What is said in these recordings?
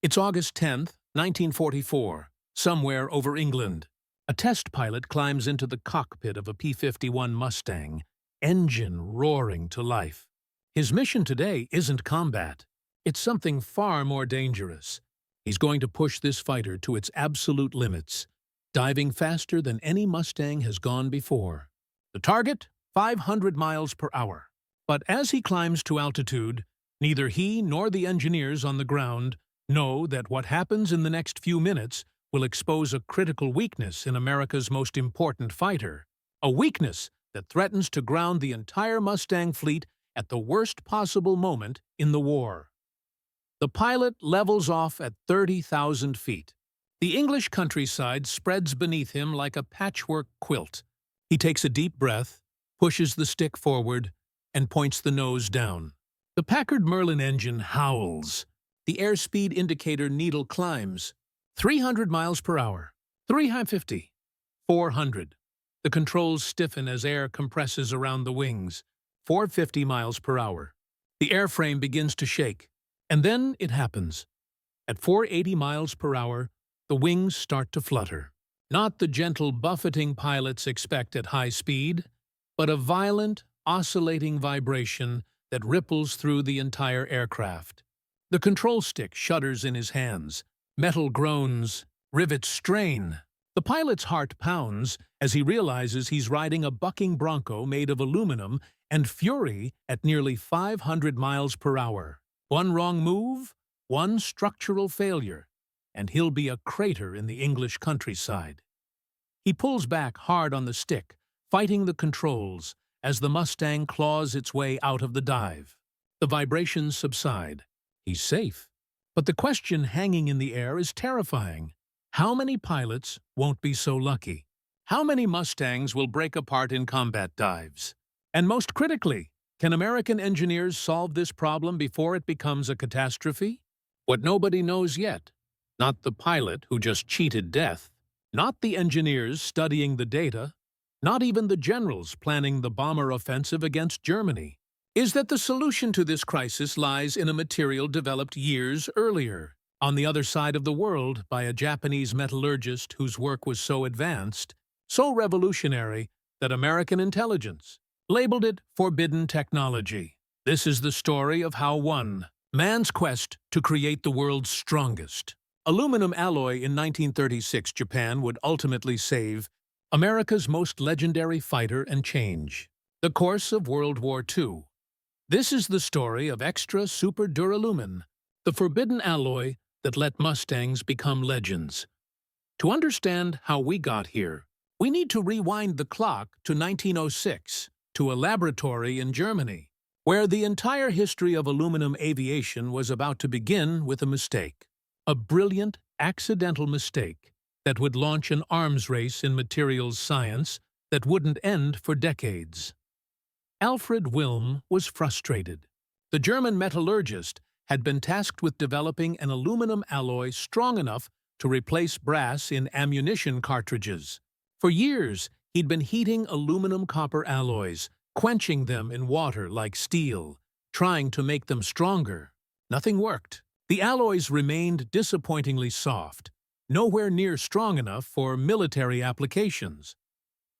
It's August 10th, 1944, somewhere over England. A test pilot climbs into the cockpit of a P-51 Mustang, engine roaring to life. His mission today isn't combat. It's something far more dangerous. He's going to push this fighter to its absolute limits, diving faster than any Mustang has gone before. The target? 500 miles per hour. But as he climbs to altitude, neither he nor the engineers on the ground know that what happens in the next few minutes will expose a critical weakness in America's most important fighter. A weakness that threatens to ground the entire Mustang fleet at the worst possible moment in the war. The pilot levels off at 30,000 feet. The English countryside spreads beneath him like a patchwork quilt. He takes a deep breath, pushes the stick forward, and points the nose down. The Packard Merlin engine howls. The airspeed indicator needle climbs. 300 miles per hour, 350, 400. The controls stiffen as air compresses around the wings. 450 miles per hour. The airframe begins to shake, and then it happens. At 480 miles per hour, the wings start to flutter. Not the gentle buffeting pilots expect at high speed, but a violent, oscillating vibration that ripples through the entire aircraft. The control stick shudders in his hands. Metal groans, rivets strain. The pilot's heart pounds as he realizes he's riding a bucking bronco made of aluminum and fury at nearly 500 miles per hour. One wrong move, one structural failure, and he'll be a crater in the English countryside. He pulls back hard on the stick, fighting the controls as the Mustang claws its way out of the dive. The vibrations subside. He's safe. But the question hanging in the air is terrifying. How many pilots won't be so lucky? How many Mustangs will break apart in combat dives? And most critically, can American engineers solve this problem before it becomes a catastrophe? What nobody knows yet, not the pilot who just cheated death, not the engineers studying the data, not even the generals planning the bomber offensive against Germany, is that the solution to this crisis lies in a material developed years earlier, on the other side of the world by a Japanese metallurgist whose work was so advanced, so revolutionary, that American intelligence labeled it forbidden technology. This is the story of how man's quest to create the world's strongest aluminum alloy in 1936 Japan would ultimately save America's most legendary fighter and change the course of World War II. This is the story of extra super duralumin, the forbidden alloy that let Mustangs become legends. To understand how we got here, we need to rewind the clock to 1906, to a laboratory in Germany, where the entire history of aluminum aviation was about to begin with a mistake. A brilliant, accidental mistake that would launch an arms race in materials science that wouldn't end for decades. Alfred Wilm was frustrated. The German metallurgist had been tasked with developing an aluminum alloy strong enough to replace brass in ammunition cartridges. For years, he'd been heating aluminum-copper alloys, quenching them in water like steel, trying to make them stronger. Nothing worked. The alloys remained disappointingly soft, nowhere near strong enough for military applications.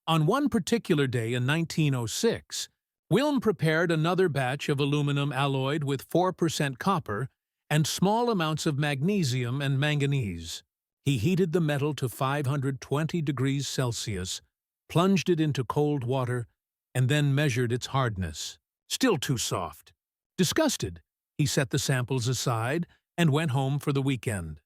On one particular day in 1906, Wilm prepared another batch of aluminum alloyed with 4% copper and small amounts of magnesium and manganese. He heated the metal to 520 degrees Celsius, plunged it into cold water, and then measured its hardness. Still too soft. Disgusted, he set the samples aside and went home for the weekend.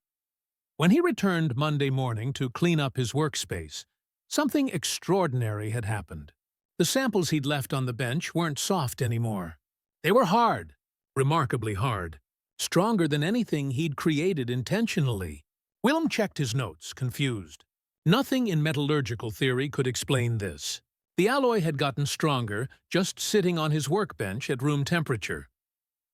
When he returned Monday morning to clean up his workspace, something extraordinary had happened. The samples he'd left on the bench weren't soft anymore. They were hard, remarkably hard, stronger than anything he'd created intentionally. Wilm checked his notes, confused. Nothing in metallurgical theory could explain this. The alloy had gotten stronger just sitting on his workbench at room temperature.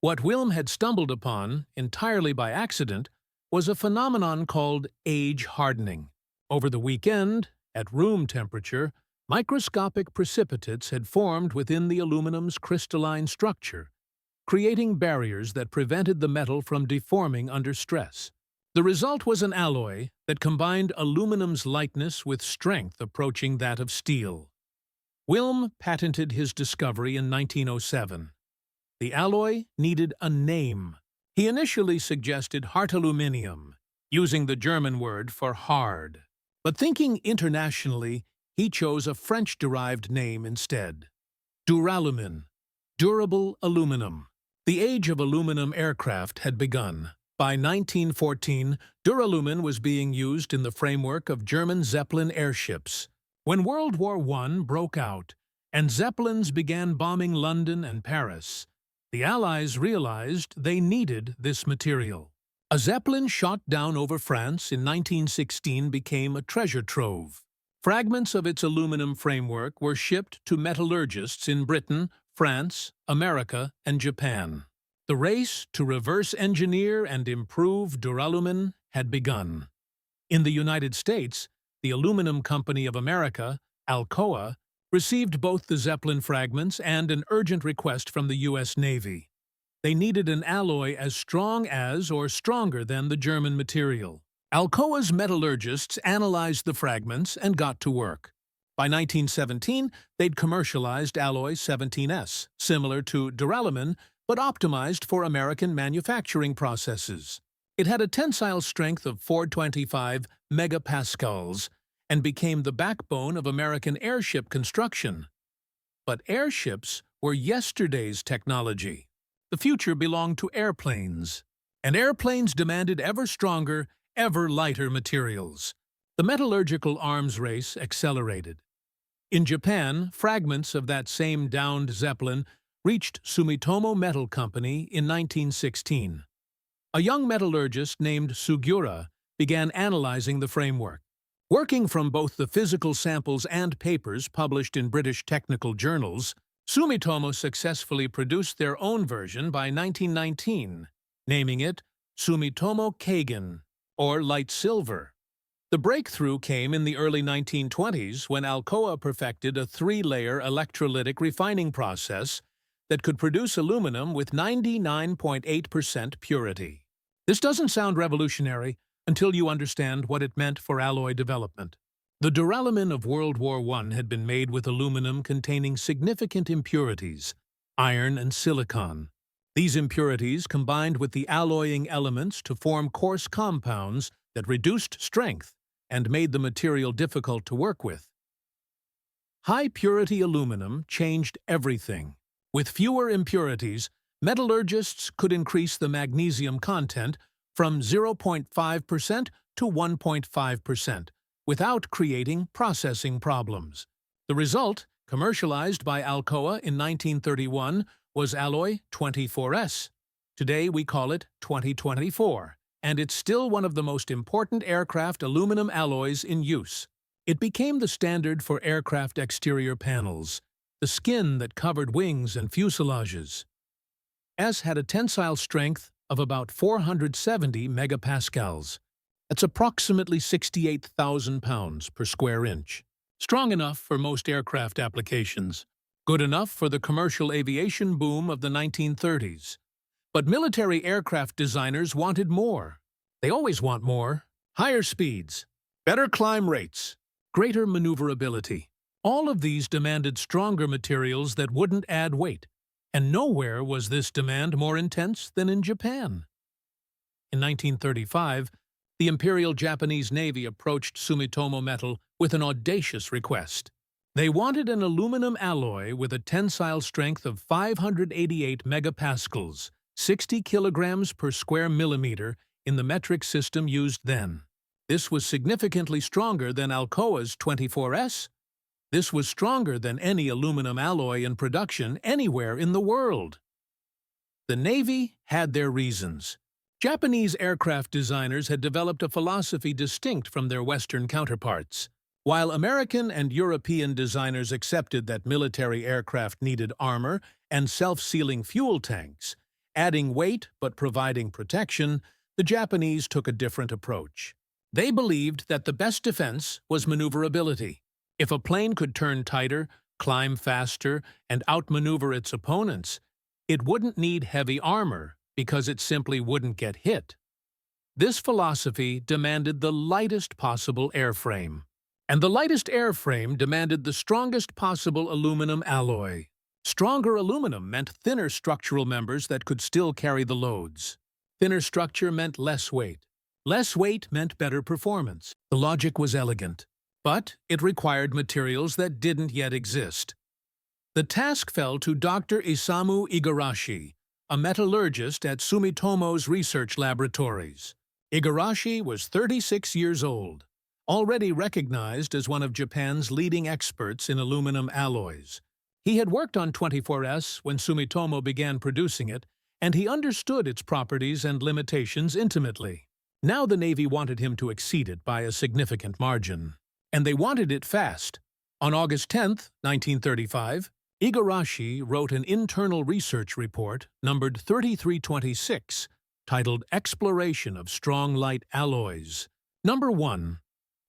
What Wilm had stumbled upon, entirely by accident, was a phenomenon called age hardening. Over the weekend, at room temperature, microscopic precipitates had formed within the aluminum's crystalline structure, creating barriers that prevented the metal from deforming under stress. The result was an alloy that combined aluminum's lightness with strength approaching that of steel. Wilm patented his discovery in 1907. The alloy needed a name. He initially suggested aluminium, using the German word for hard. But thinking internationally, he chose a French-derived name instead. Duralumin, durable aluminum. The age of aluminum aircraft had begun. By 1914, duralumin was being used in the framework of German Zeppelin airships. When World War I broke out and Zeppelins began bombing London and Paris, the Allies realized they needed this material. A Zeppelin shot down over France in 1916 became a treasure trove. Fragments of its aluminum framework were shipped to metallurgists in Britain, France, America, and Japan. The race to reverse engineer and improve duralumin had begun. In the United States, the Aluminum Company of America, Alcoa, received both the Zeppelin fragments and an urgent request from the U.S. Navy. They needed an alloy as strong as or stronger than the German material. Alcoa's metallurgists analyzed the fragments and got to work. By 1917, they'd commercialized alloy 17S, similar to duralumin, but optimized for American manufacturing processes. It had a tensile strength of 425 megapascals and became the backbone of American airship construction. But airships were yesterday's technology. The future belonged to airplanes, and airplanes demanded ever stronger, ever lighter materials. The metallurgical arms race accelerated. In Japan, fragments of that same downed Zeppelin reached Sumitomo Metal Company in 1916. A young metallurgist named Sugiura began analyzing the framework. Working from both the physical samples and papers published in British technical journals, Sumitomo successfully produced their own version by 1919, naming it Sumitomo Keigen, or light silver. The breakthrough came in the early 1920s when Alcoa perfected a three-layer electrolytic refining process that could produce aluminum with 99.8% purity. This doesn't sound revolutionary until you understand what it meant for alloy development. The duralumin of World War I had been made with aluminum containing significant impurities, iron and silicon. These impurities combined with the alloying elements to form coarse compounds that reduced strength and made the material difficult to work with. High-purity aluminum changed everything. With fewer impurities, metallurgists could increase the magnesium content from 0.5% to 1.5% without creating processing problems. The result, commercialized by Alcoa in 1931, was alloy 24S. Today we call it 2024, and it's still one of the most important aircraft aluminum alloys in use. It became the standard for aircraft exterior panels, the skin that covered wings and fuselages. S had a tensile strength of about 470 megapascals. That's approximately 68,000 pounds per square inch. Strong enough for most aircraft applications. Good enough for the commercial aviation boom of the 1930s. But military aircraft designers wanted more. They always want more. Higher speeds, better climb rates, greater maneuverability. All of these demanded stronger materials that wouldn't add weight. And nowhere was this demand more intense than in Japan. In 1935, the Imperial Japanese Navy approached Sumitomo Metal with an audacious request. They wanted an aluminum alloy with a tensile strength of 588 megapascals, 60 kilograms per square millimeter in the metric system used then. This was significantly stronger than Alcoa's 24S. This was stronger than any aluminum alloy in production anywhere in the world. The Navy had their reasons. Japanese aircraft designers had developed a philosophy distinct from their Western counterparts. While American and European designers accepted that military aircraft needed armor and self-sealing fuel tanks, adding weight but providing protection, the Japanese took a different approach. They believed that the best defense was maneuverability. If a plane could turn tighter, climb faster, and outmaneuver its opponents, it wouldn't need heavy armor because it simply wouldn't get hit. This philosophy demanded the lightest possible airframe. And the lightest airframe demanded the strongest possible aluminum alloy. Stronger aluminum meant thinner structural members that could still carry the loads. Thinner structure meant less weight. Less weight meant better performance. The logic was elegant, but it required materials that didn't yet exist. The task fell to Dr. Isamu Igarashi, a metallurgist at Sumitomo's research laboratories. Igarashi was 36 years old, already recognized as one of Japan's leading experts in aluminum alloys. He had worked on 24S when Sumitomo began producing it, and he understood its properties and limitations intimately. Now the Navy wanted him to exceed it by a significant margin. And they wanted it fast. On August 10, 1935, Igarashi wrote an internal research report numbered 3326, titled Exploration of Strong Light Alloys. Number 1.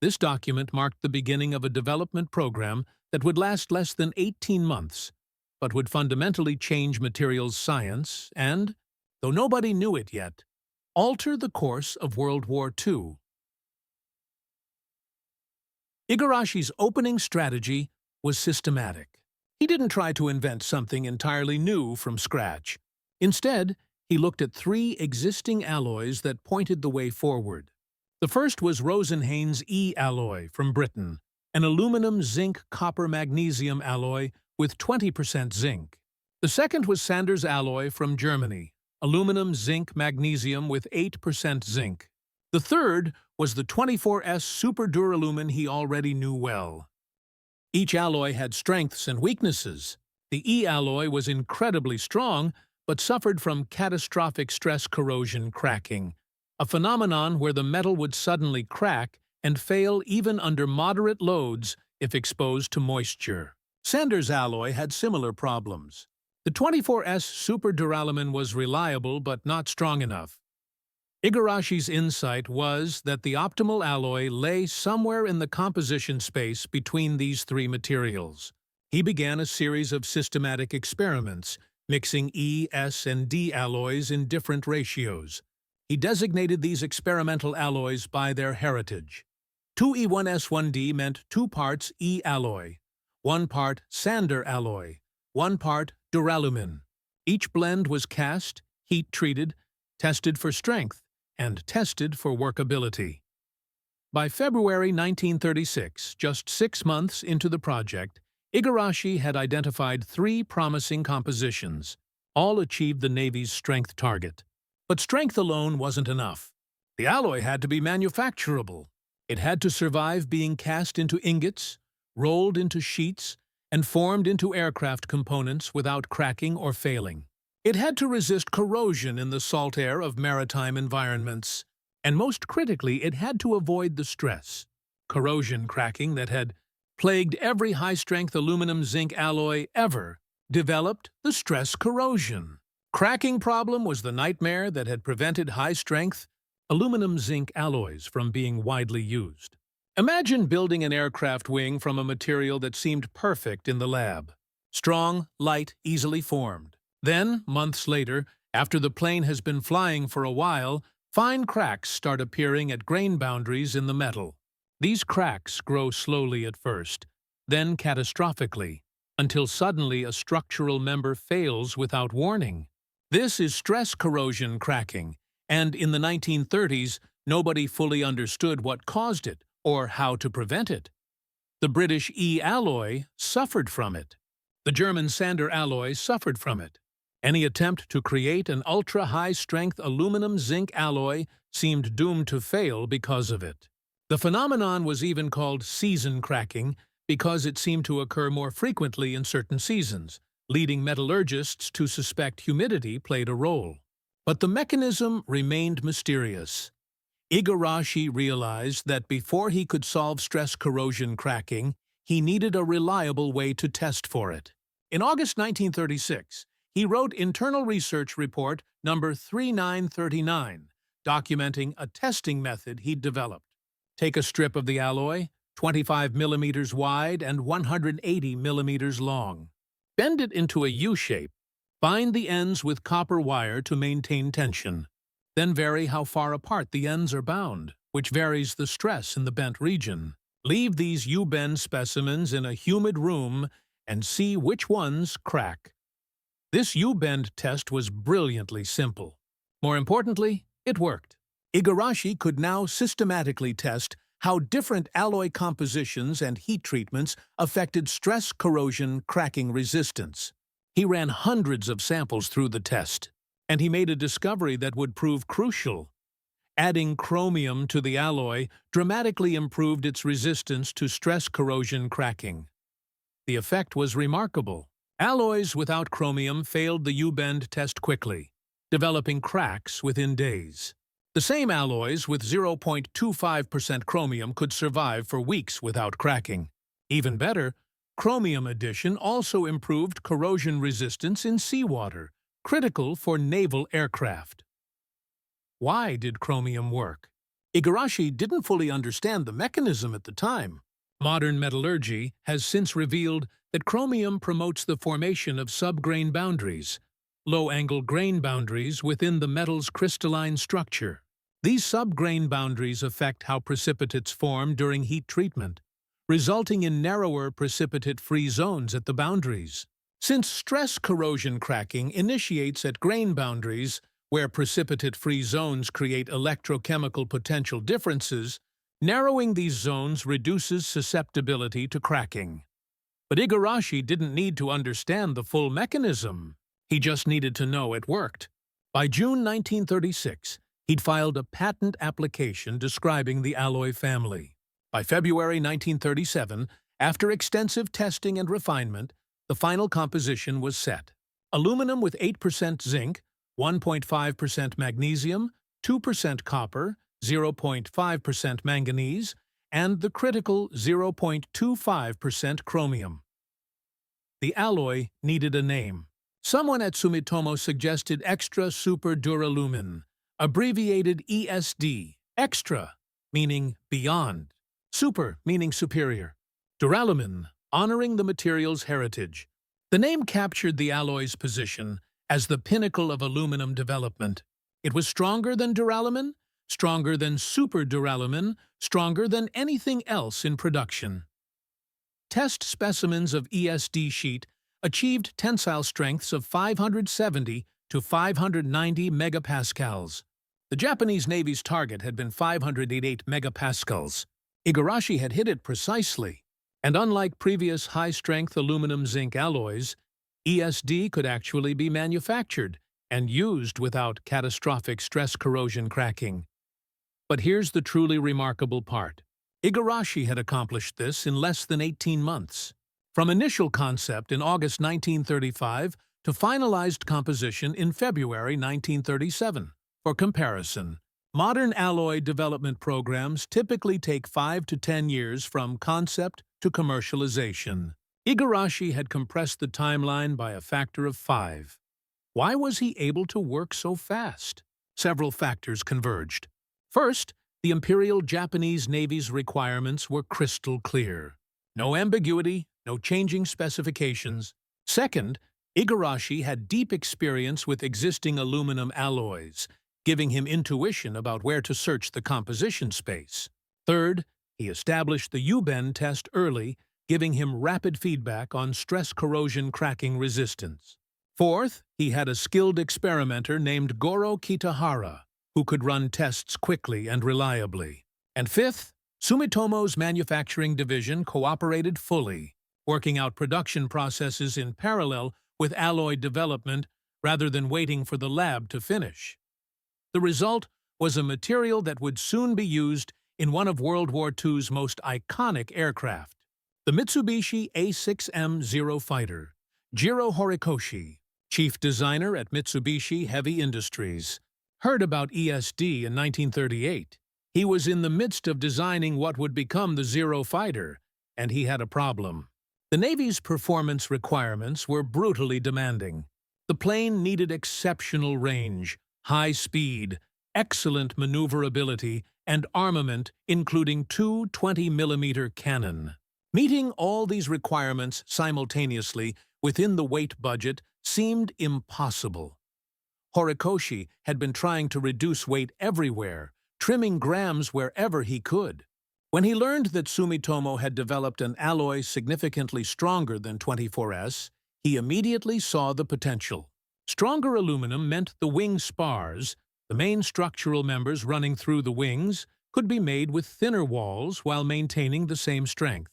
This document marked the beginning of a development program that would last less than 18 months, but would fundamentally change materials science and, though nobody knew it yet, alter the course of World War II. Igarashi's opening strategy was systematic. He didn't try to invent something entirely new from scratch. Instead, he looked at 3 existing alloys that pointed the way forward. The first was Rosenhain's E alloy from Britain, an aluminum zinc copper magnesium alloy with 20% zinc. The second was Sanders alloy from Germany, aluminum zinc magnesium with 8% zinc. The third was the 24S super duralumin he already knew well. Each alloy had strengths and weaknesses. The E alloy was incredibly strong, but suffered from catastrophic stress corrosion cracking, a phenomenon where the metal would suddenly crack and fail even under moderate loads if exposed to moisture. Sanders alloy had similar problems. The 24S super duralumin was reliable but not strong enough. Igarashi's insight was that the optimal alloy lay somewhere in the composition space between these 3 materials. He began a series of systematic experiments, mixing E, S, and D alloys in different ratios. He designated these experimental alloys by their heritage. 2E1S1D meant 2 parts E alloy, 1 part Sander alloy, 1 part duralumin. Each blend was cast, heat-treated, tested for strength, and tested for workability. By February 1936, just 6 months into the project, Igarashi had identified 3 promising compositions. All achieved the Navy's strength target. But strength alone wasn't enough. The alloy had to be manufacturable. It had to survive being cast into ingots, rolled into sheets, and formed into aircraft components without cracking or failing. It had to resist corrosion in the salt air of maritime environments. And most critically, it had to avoid the stress, corrosion cracking that had plagued every high-strength aluminum-zinc alloy ever, developed the stress corrosion. Cracking problem was the nightmare that had prevented high-strength aluminum-zinc alloys from being widely used. Imagine building an aircraft wing from a material that seemed perfect in the lab. Strong, light, easily formed. Then, months later, after the plane has been flying for a while, fine cracks start appearing at grain boundaries in the metal. These cracks grow slowly at first, then catastrophically, until suddenly a structural member fails without warning. This is stress corrosion cracking, and in the 1930s, nobody fully understood what caused it or how to prevent it. The British E alloy suffered from it. The German Sander alloy suffered from it. Any attempt to create an ultra-high-strength aluminum-zinc alloy seemed doomed to fail because of it. The phenomenon was even called season cracking because it seemed to occur more frequently in certain seasons, leading metallurgists to suspect humidity played a role. But the mechanism remained mysterious. Igarashi realized that before he could solve stress corrosion cracking, he needed a reliable way to test for it. In August 1936, he wrote Internal Research Report number 3939, documenting a testing method he'd developed. Take a strip of the alloy, 25 millimeters wide and 180 millimeters long. Bend it into a U-shape. Bind the ends with copper wire to maintain tension. then vary how far apart the ends are bound, which varies the stress in the bent region. Leave these U-bend specimens in a humid room and see which ones crack. This U-bend test was brilliantly simple. More importantly, it worked. Igarashi could now systematically test how different alloy compositions and heat treatments affected stress corrosion cracking resistance. He ran hundreds of samples through the test, and he made a discovery that would prove crucial. Adding chromium to the alloy dramatically improved its resistance to stress corrosion cracking. The effect was remarkable. Alloys without chromium failed the U-bend test quickly, developing cracks within days. The same alloys with 0.25% chromium could survive for weeks without cracking. Even better, chromium addition also improved corrosion resistance in seawater, critical for naval aircraft. Why did chromium work? Igarashi didn't fully understand the mechanism at the time. Modern metallurgy has since revealed that chromium promotes the formation of subgrain boundaries, low-angle grain boundaries within the metal's crystalline structure. These subgrain boundaries affect how precipitates form during heat treatment, resulting in narrower precipitate-free zones at the boundaries. Since stress corrosion cracking initiates at grain boundaries, where precipitate-free zones create electrochemical potential differences, narrowing these zones reduces susceptibility to cracking. But Igarashi didn't need to understand the full mechanism. He just needed to know it worked. By June 1936, he'd filed a patent application describing the alloy family. By February 1937, after extensive testing and refinement, the final composition was set. Aluminum with 8% zinc, 1.5% magnesium, 2% copper, 0.5% manganese, and the critical 0.25% chromium. The alloy needed a name. Someone at Sumitomo suggested extra super duralumin, abbreviated ESD, extra, meaning beyond, super, meaning superior, duralumin, honoring the material's heritage. The name captured the alloy's position as the pinnacle of aluminum development. It was stronger than duralumin, stronger than super duralumin, stronger than anything else in production. Test specimens of ESD sheet achieved tensile strengths of 570 to 590 megapascals. The Japanese Navy's target had been 588 megapascals. Igarashi had hit it precisely, and unlike previous high-strength aluminum-zinc alloys, ESD could actually be manufactured and used without catastrophic stress corrosion cracking. But here's the truly remarkable part. Igarashi had accomplished this in less than 18 months. From initial concept in August 1935 to finalized composition in February 1937. For comparison, modern alloy development programs typically take 5 to 10 years from concept to commercialization. Igarashi had compressed the timeline by a factor of 5. Why was he able to work so fast? Several factors converged. First, the Imperial Japanese Navy's requirements were crystal clear. No ambiguity, no changing specifications. Second, Igarashi had deep experience with existing aluminum alloys, giving him intuition about where to search the composition space. Third, he established the U-bend test early, giving him rapid feedback on stress corrosion cracking resistance. Fourth, he had a skilled experimenter named Goro Kitahara, who could run tests quickly and reliably. And fifth, Sumitomo's manufacturing division cooperated fully, working out production processes in parallel with alloy development rather than waiting for the lab to finish. The result was a material that would soon be used in one of World War II's most iconic aircraft, the Mitsubishi A6M Zero fighter. Jiro Horikoshi, chief designer at Mitsubishi Heavy Industries, heard about ESD in 1938. He was in the midst of designing what would become the Zero fighter, and he had a problem. The Navy's performance requirements were brutally demanding. The plane needed exceptional range, high speed, excellent maneuverability, and armament, including two 20mm cannon. Meeting all these requirements simultaneously within the weight budget seemed impossible. Horikoshi had been trying to reduce weight everywhere, trimming grams wherever he could. When he learned that Sumitomo had developed an alloy significantly stronger than 24S, he immediately saw the potential. Stronger aluminum meant the wing spars, the main structural members running through the wings, could be made with thinner walls while maintaining the same strength.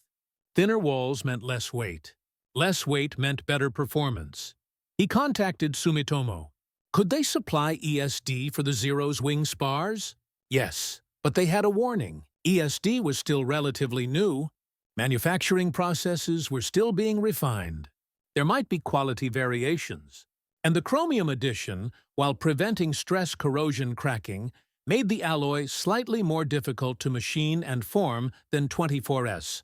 Thinner walls meant less weight. Less weight meant better performance. He contacted Sumitomo. Could they supply ESD for the Zero's wing spars? Yes, but they had a warning. ESD was still relatively new. Manufacturing processes were still being refined. There might be quality variations. And the chromium addition, while preventing stress corrosion cracking, made the alloy slightly more difficult to machine and form than 24S.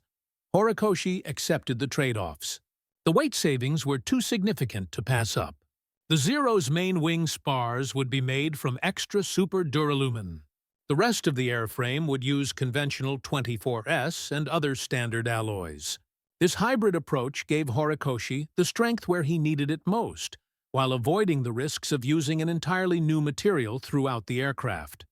Horikoshi accepted the trade-offs. The weight savings were too significant to pass up. The Zero's main wing spars would be made from extra super duralumin. The rest of the airframe would use conventional 24S and other standard alloys. This hybrid approach gave Horikoshi the strength where he needed it most, while avoiding the risks of using an entirely new material throughout the aircraft.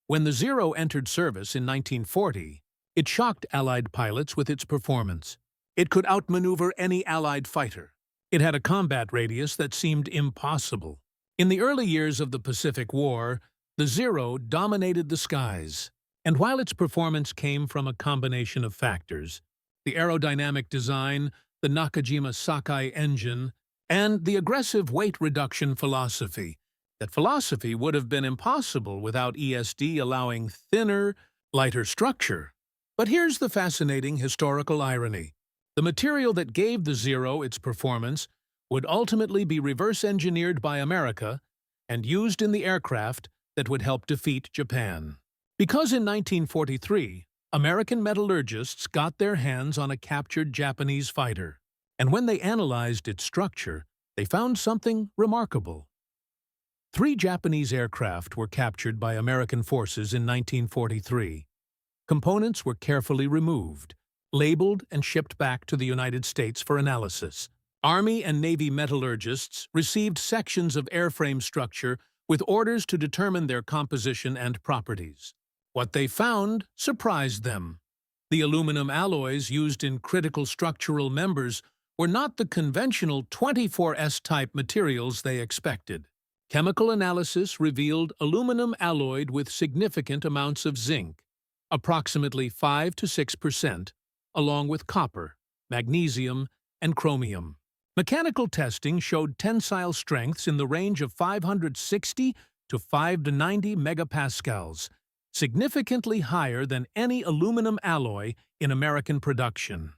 When the Zero entered service in 1940, it shocked Allied pilots with its performance. It could outmaneuver any Allied fighter. It had a combat radius that seemed impossible. In the early years of the Pacific War, the Zero dominated the skies. And while its performance came from a combination of factors, the aerodynamic design, the Nakajima-Sakai engine, and the aggressive weight reduction philosophy, that philosophy would have been impossible without ESD allowing thinner, lighter structure. But here's the fascinating historical irony. The material that gave the Zero its performance would ultimately be reverse-engineered by America and used in the aircraft that would help defeat Japan. Because in 1943, American metallurgists got their hands on a captured Japanese fighter, and when they analyzed its structure, they found something remarkable. 3 Japanese aircraft were captured by American forces in 1943. Components were carefully removed, labeled, and shipped back to the United States for analysis. Army and Navy metallurgists received sections of airframe structure with orders to determine their composition and properties. What they found surprised them. The aluminum alloys used in critical structural members were not the conventional 24S-type materials they expected. Chemical analysis revealed aluminum alloyed with significant amounts of zinc, approximately 5 to 6%, along with copper, magnesium, and chromium. Mechanical testing showed tensile strengths in the range of 560 to 590 megapascals, significantly higher than any aluminum alloy in American production.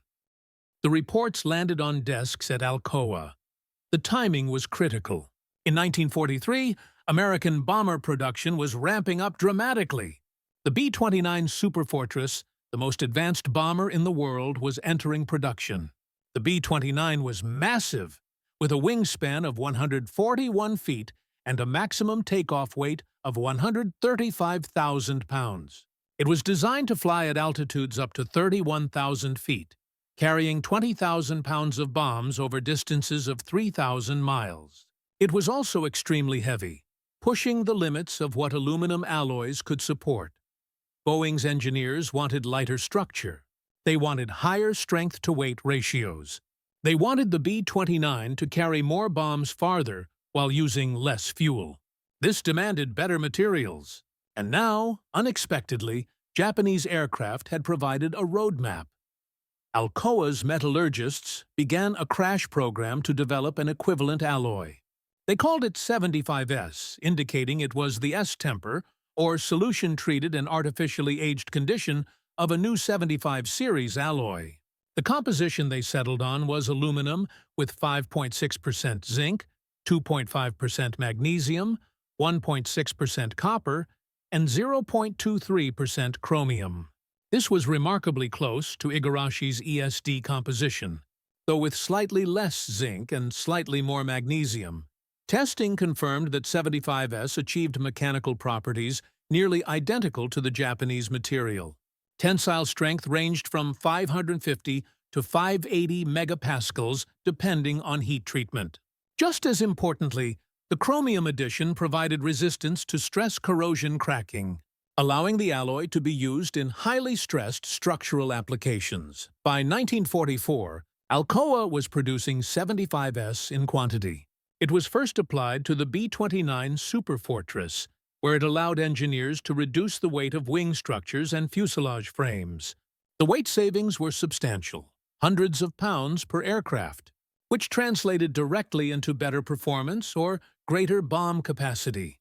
The reports landed on desks at Alcoa. The timing was critical. In 1943, American bomber production was ramping up dramatically. The B-29 Superfortress, the most advanced bomber in the world, was entering production. The B-29 was massive, with a wingspan of 141 feet and a maximum takeoff weight of 135,000 pounds. It was designed to fly at altitudes up to 31,000 feet, carrying 20,000 pounds of bombs over distances of 3,000 miles. It was also extremely heavy, pushing the limits of what aluminum alloys could support. Boeing's engineers wanted lighter structure. They wanted higher strength-to-weight ratios. They wanted the B-29 to carry more bombs farther while using less fuel. This demanded better materials. And now, unexpectedly, Japanese aircraft had provided a roadmap. Alcoa's metallurgists began a crash program to develop an equivalent alloy. They called it 75S, indicating it was the S-temper, or solution-treated and artificially aged condition, of a new 75 series alloy. The composition they settled on was aluminum with 5.6% zinc, 2.5% magnesium, 1.6% copper, and 0.23% chromium. This was remarkably close to Igarashi's ESD composition, though with slightly less zinc and slightly more magnesium. Testing confirmed that 75S achieved mechanical properties nearly identical to the Japanese material. Tensile strength ranged from 550 to 580 megapascals depending on heat treatment. Just as importantly, The chromium addition provided resistance to stress corrosion cracking, allowing the alloy to be used in highly stressed structural applications. By 1944, Alcoa was producing 75S in quantity. It was first applied to the B-29 Superfortress, where it allowed engineers to reduce the weight of wing structures and fuselage frames. The weight savings were substantial, hundreds of pounds per aircraft, which translated directly into better performance or greater bomb capacity.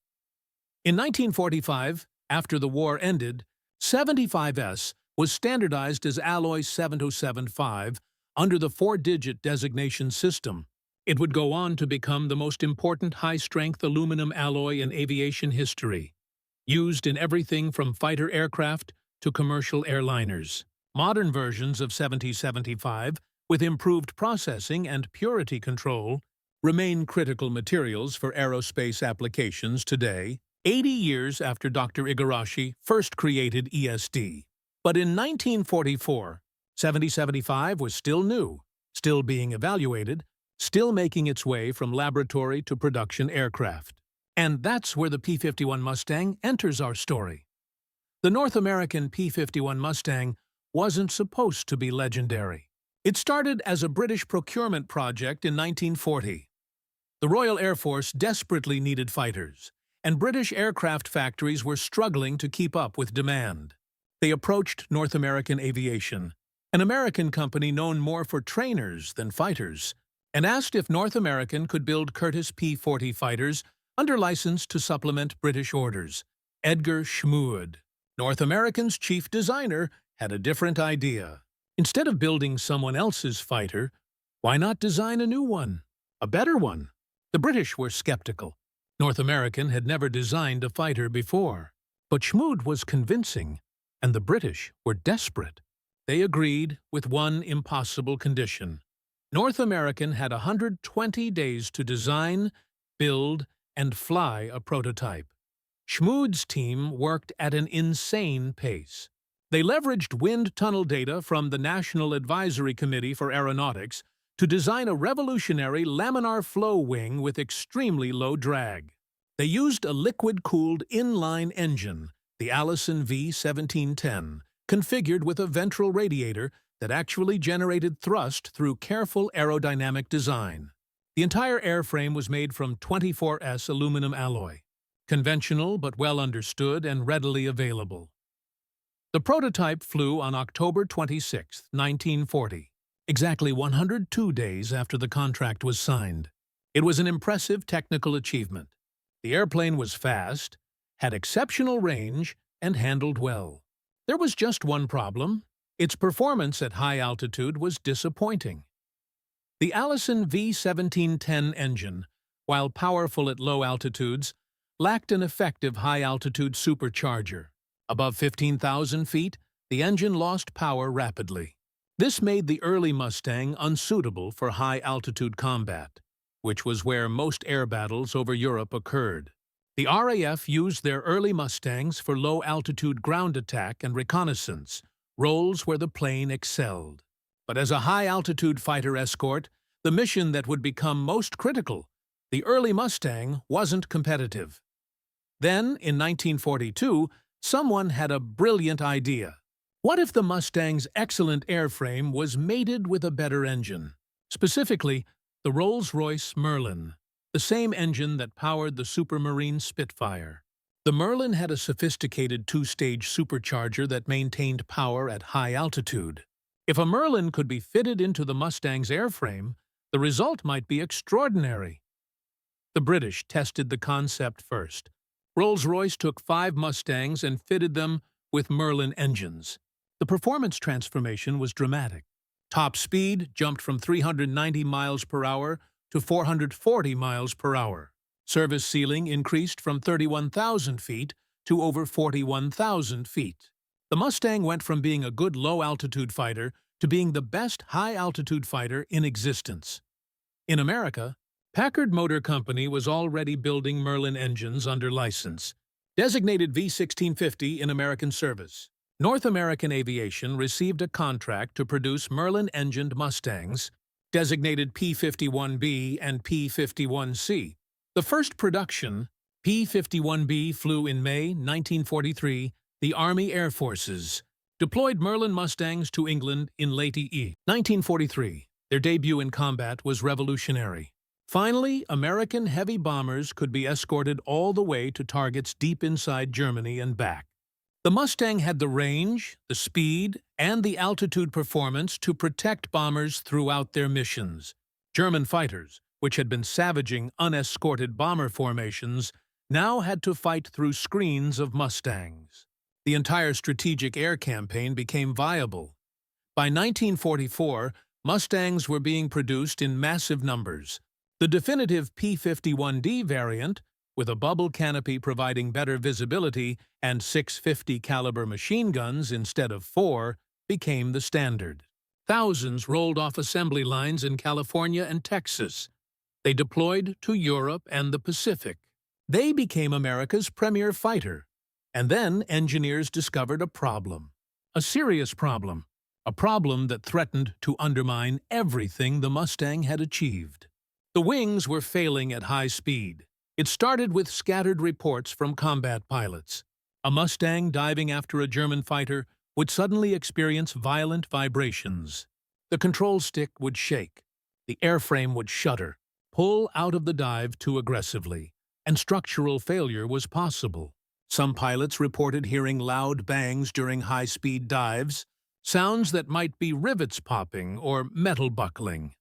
In 1945, after the war ended, 75S was standardized as Alloy 7075 under the 4-digit designation system. It would go on to become the most important high-strength aluminum alloy in aviation history, used in everything from fighter aircraft to commercial airliners. Modern versions of 7075, with improved processing and purity control, remain critical materials for aerospace applications today, 80 years after Dr. Igarashi first created ESD. But in 1944, 7075 was still new, still being evaluated, still making its way from laboratory to production aircraft. And that's where the P-51 Mustang enters our story. The North American P-51 Mustang wasn't supposed to be legendary. It started as a British procurement project in 1940. The Royal Air Force desperately needed fighters, and British aircraft factories were struggling to keep up with demand. They approached North American Aviation, an American company known more for trainers than fighters, and asked if North American could build Curtiss P-40 fighters under license to supplement British orders. Edgar Schmood, North American's chief designer, had a different idea. Instead of building someone else's fighter, why not design a new one, a better one? The British were skeptical. North American had never designed a fighter before. But Schmood was convincing, and the British were desperate. They agreed with one impossible condition. North American had 120 days to design, build, and fly a prototype. Schmood's team worked at an insane pace. They leveraged wind tunnel data from the National Advisory Committee for Aeronautics to design a revolutionary laminar flow wing with extremely low drag. They used a liquid-cooled inline engine, the Allison V1710, configured with a ventral radiator that actually generated thrust through careful aerodynamic design. The entire airframe was made from 24S aluminum alloy, conventional but well understood and readily available. The prototype flew on October 26, 1940, exactly 102 days after the contract was signed. It was an impressive technical achievement. The airplane was fast, had exceptional range, and handled well. There was just one problem. Its performance at high altitude was disappointing. The Allison V1710 engine, while powerful at low altitudes, lacked an effective high-altitude supercharger. Above 15,000 feet, the engine lost power rapidly. This made the early Mustang unsuitable for high-altitude combat, which was where most air battles over Europe occurred. The RAF used their early Mustangs for low-altitude ground attack and reconnaissance, roles where the plane excelled. But as a high-altitude fighter escort, the mission that would become most critical, the early Mustang wasn't competitive. Then, in 1942, someone had a brilliant idea. What if the Mustang's excellent airframe was mated with a better engine? Specifically, the Rolls-Royce Merlin, the same engine that powered the Supermarine Spitfire. The Merlin had a sophisticated two-stage supercharger that maintained power at high altitude. If a Merlin could be fitted into the Mustang's airframe, the result might be extraordinary. The British tested the concept first. Rolls-Royce took 5 Mustangs and fitted them with Merlin engines. The performance transformation was dramatic. Top speed jumped from 390 miles per hour to 440 miles per hour. Service ceiling increased from 31,000 feet to over 41,000 feet. The Mustang went from being a good low-altitude fighter to being the best high-altitude fighter in existence. In America, Packard Motor Company was already building Merlin engines under license, designated V1650 in American service. North American Aviation received a contract to produce Merlin-engined Mustangs, designated P-51B and P-51C. The first production, P-51B, flew in May 1943, the Army Air Forces deployed Merlin Mustangs to England in late 1943. Their debut in combat was revolutionary. Finally, American heavy bombers could be escorted all the way to targets deep inside Germany and back. The Mustang had the range, the speed, and the altitude performance to protect bombers throughout their missions. German fighters, which had been savaging unescorted bomber formations, now had to fight through screens of Mustangs. The entire strategic air campaign became viable. By 1944, Mustangs were being produced in massive numbers. The definitive P-51D variant, with a bubble canopy providing better visibility and 650 caliber machine guns instead of 4, became the standard. Thousands rolled off assembly lines in California and Texas. They deployed to Europe and the Pacific. They became America's premier fighter. And then engineers discovered a problem. A serious problem. A problem that threatened to undermine everything the Mustang had achieved. The wings were failing at high speed. It started with scattered reports from combat pilots. A Mustang diving after a German fighter would suddenly experience violent vibrations. The control stick would shake. The airframe would shudder, pull out of the dive too aggressively, and structural failure was possible. Some pilots reported hearing loud bangs during high-speed dives, sounds that might be rivets popping or metal buckling.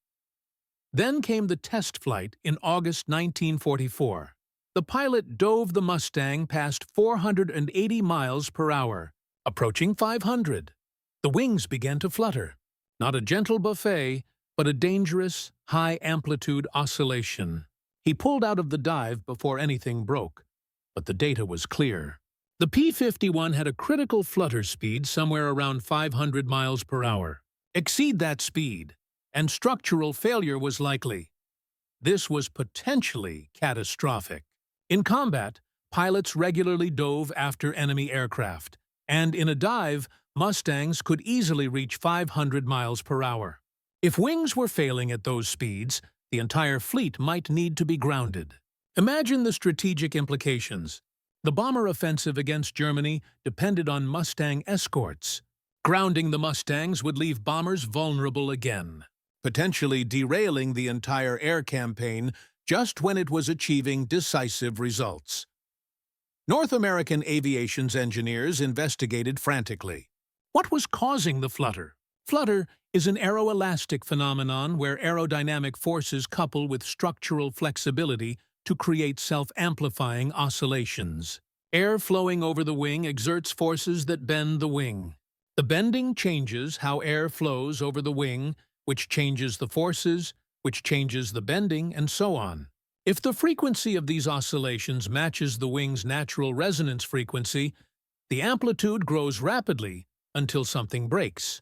Then came the test flight in August 1944. The pilot dove the Mustang past 480 miles per hour, approaching 500. The wings began to flutter. Not a gentle buffet, but a dangerous, high-amplitude oscillation. He pulled out of the dive before anything broke, but the data was clear. The P-51 had a critical flutter speed somewhere around 500 miles per hour. Exceed that speed, and structural failure was likely. This was potentially catastrophic. In combat, pilots regularly dove after enemy aircraft, and in a dive, Mustangs could easily reach 500 miles per hour. If wings were failing at those speeds, the entire fleet might need to be grounded. Imagine the strategic implications. The bomber offensive against Germany depended on Mustang escorts. Grounding the Mustangs would leave bombers vulnerable again, potentially derailing the entire air campaign just when it was achieving decisive results. North American Aviation's engineers investigated frantically. What was causing the flutter? Flutter is an aeroelastic phenomenon where aerodynamic forces couple with structural flexibility to create self-amplifying oscillations. Air flowing over the wing exerts forces that bend the wing. The bending changes how air flows over the wing, which changes the forces, which changes the bending, and so on. If the frequency of these oscillations matches the wing's natural resonance frequency, the amplitude grows rapidly until something breaks.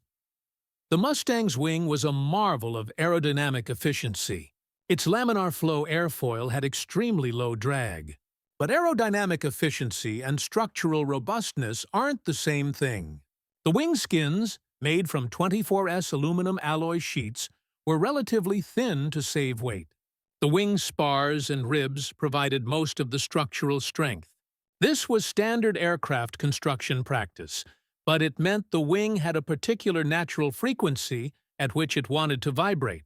The Mustang's wing was a marvel of aerodynamic efficiency. Its laminar flow airfoil had extremely low drag. But aerodynamic efficiency and structural robustness aren't the same thing. The wing skins, made from 24S aluminum alloy sheets, were relatively thin to save weight. The wing spars and ribs provided most of the structural strength. This was standard aircraft construction practice, but it meant the wing had a particular natural frequency at which it wanted to vibrate.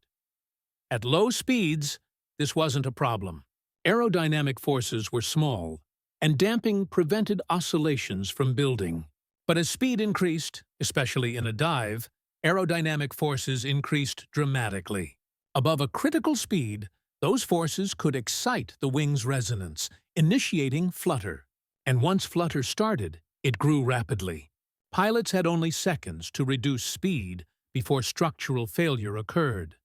At low speeds, this wasn't a problem. Aerodynamic forces were small, and damping prevented oscillations from building. But as speed increased, especially in a dive, aerodynamic forces increased dramatically. Above a critical speed, those forces could excite the wing's resonance, initiating flutter. And once flutter started, it grew rapidly. Pilots had only seconds to reduce speed before structural failure occurred.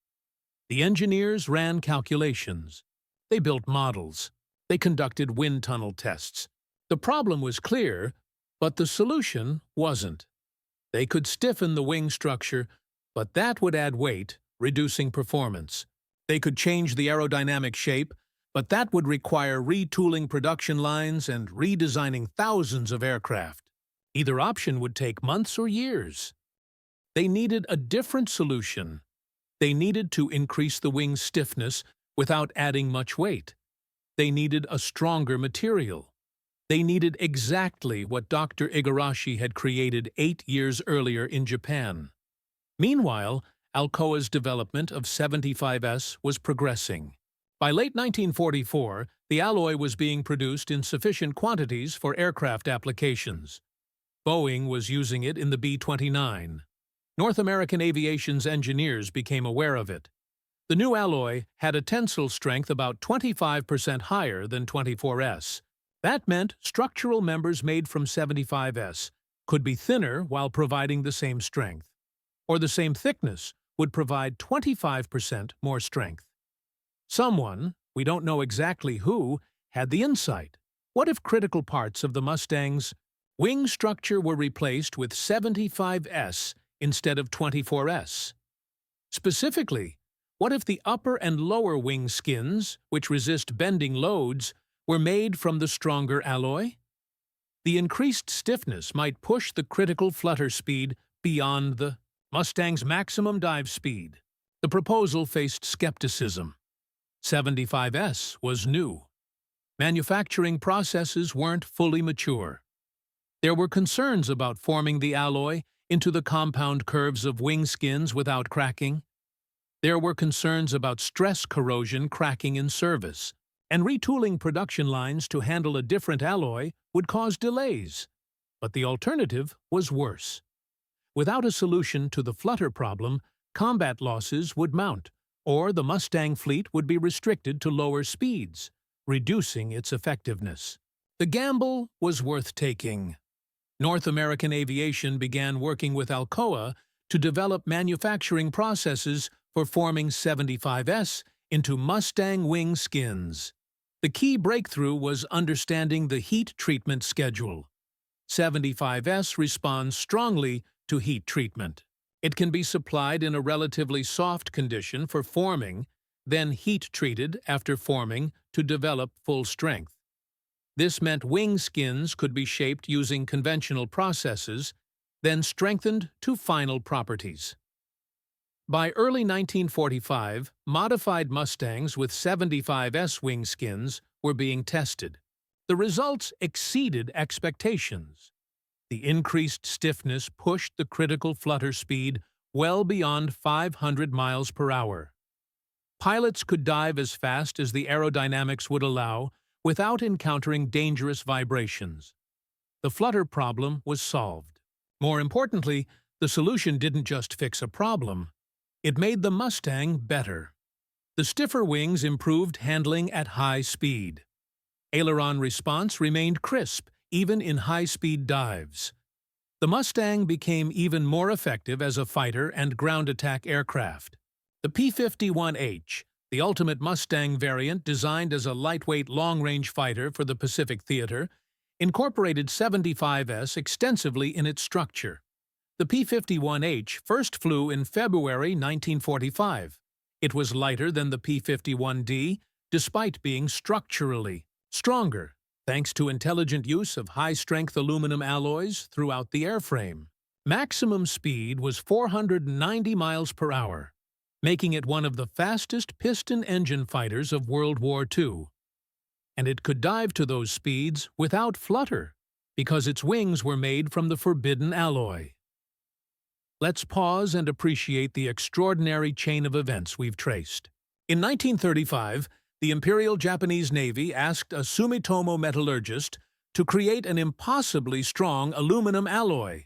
The engineers ran calculations. They built models. They conducted wind tunnel tests. The problem was clear, but the solution wasn't. They could stiffen the wing structure, but that would add weight, reducing performance. They could change the aerodynamic shape, but that would require retooling production lines and redesigning thousands of aircraft. Either option would take months or years. They needed a different solution. They needed to increase the wing's stiffness without adding much weight. they needed a stronger material. They needed exactly what Dr. Igarashi had created 8 years earlier in Japan. Meanwhile, Alcoa's development of 75S was progressing. By late 1944, the alloy was being produced in sufficient quantities for aircraft applications. Boeing was using it in the B-29. North American Aviation's engineers became aware of it. The new alloy had a tensile strength about 25% higher than 24S. That meant structural members made from 75S could be thinner while providing the same strength, or the same thickness would provide 25% more strength. Someone, we don't know exactly who, had the insight. What if critical parts of the Mustang's wing structure were replaced with 75S instead of 24S? Specifically, what if the upper and lower wing skins, which resist bending loads, were made from the stronger alloy? The increased stiffness might push the critical flutter speed beyond the Mustang's maximum dive speed. The proposal faced skepticism. 75S was new. Manufacturing processes weren't fully mature. There were concerns about forming the alloy into the compound curves of wing skins without cracking. There were concerns about stress corrosion cracking in service, and retooling production lines to handle a different alloy would cause delays. But the alternative was worse. Without a solution to the flutter problem, combat losses would mount, or the Mustang fleet would be restricted to lower speeds, reducing its effectiveness. The gamble was worth taking. North American Aviation began working with Alcoa to develop manufacturing processes for forming 75S into Mustang wing skins. The key breakthrough was understanding the heat treatment schedule. 75S responds strongly to heat treatment. It can be supplied in a relatively soft condition for forming, then heat-treated after forming to develop full strength. This meant wing skins could be shaped using conventional processes, then strengthened to final properties. By early 1945, modified Mustangs with 75S wing skins were being tested. The results exceeded expectations. The increased stiffness pushed the critical flutter speed well beyond 500 miles per hour. Pilots could dive as fast as the aerodynamics would allow without encountering dangerous vibrations. The flutter problem was solved. More importantly, the solution didn't just fix a problem. It made the Mustang better. The stiffer wings improved handling at high speed. Aileron response remained crisp, even in high-speed dives. The Mustang became even more effective as a fighter and ground attack aircraft. The P-51H, the ultimate Mustang variant designed as a lightweight long-range fighter for the Pacific Theater, incorporated 75S extensively in its structure. The P-51H first flew in February 1945. It was lighter than the P-51D, despite being structurally stronger, thanks to intelligent use of high-strength aluminum alloys throughout the airframe. Maximum speed was 490 miles per hour, making it one of the fastest piston engine fighters of World War II. And it could dive to those speeds without flutter, because its wings were made from the forbidden alloy. Let's pause and appreciate the extraordinary chain of events we've traced. In 1935, the Imperial Japanese Navy asked a Sumitomo metallurgist to create an impossibly strong aluminum alloy.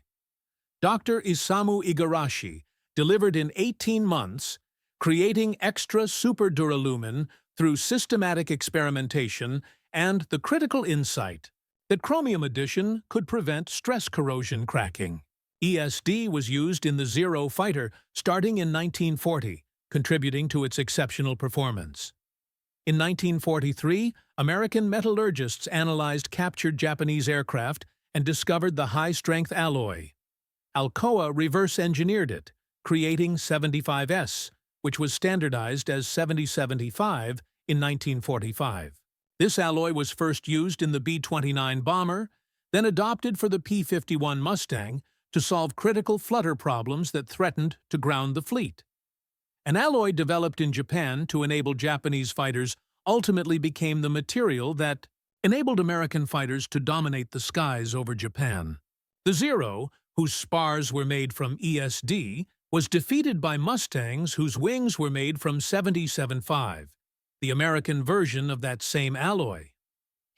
Dr. Isamu Igarashi delivered in 18 months, creating extra superduralumin through systematic experimentation and the critical insight that chromium addition could prevent stress corrosion cracking. ESD was used in the Zero fighter starting in 1940, contributing to its exceptional performance. In 1943, American metallurgists analyzed captured Japanese aircraft and discovered the high-strength alloy. Alcoa reverse-engineered it, creating 75S, which was standardized as 7075 in 1945. This alloy was first used in the B-29 bomber, then adopted for the P-51 Mustang to solve critical flutter problems that threatened to ground the fleet. An alloy developed in Japan to enable Japanese fighters ultimately became the material that enabled American fighters to dominate the skies over Japan. The Zero, whose spars were made from ESD, was defeated by Mustangs whose wings were made from 77.5, the American version of that same alloy.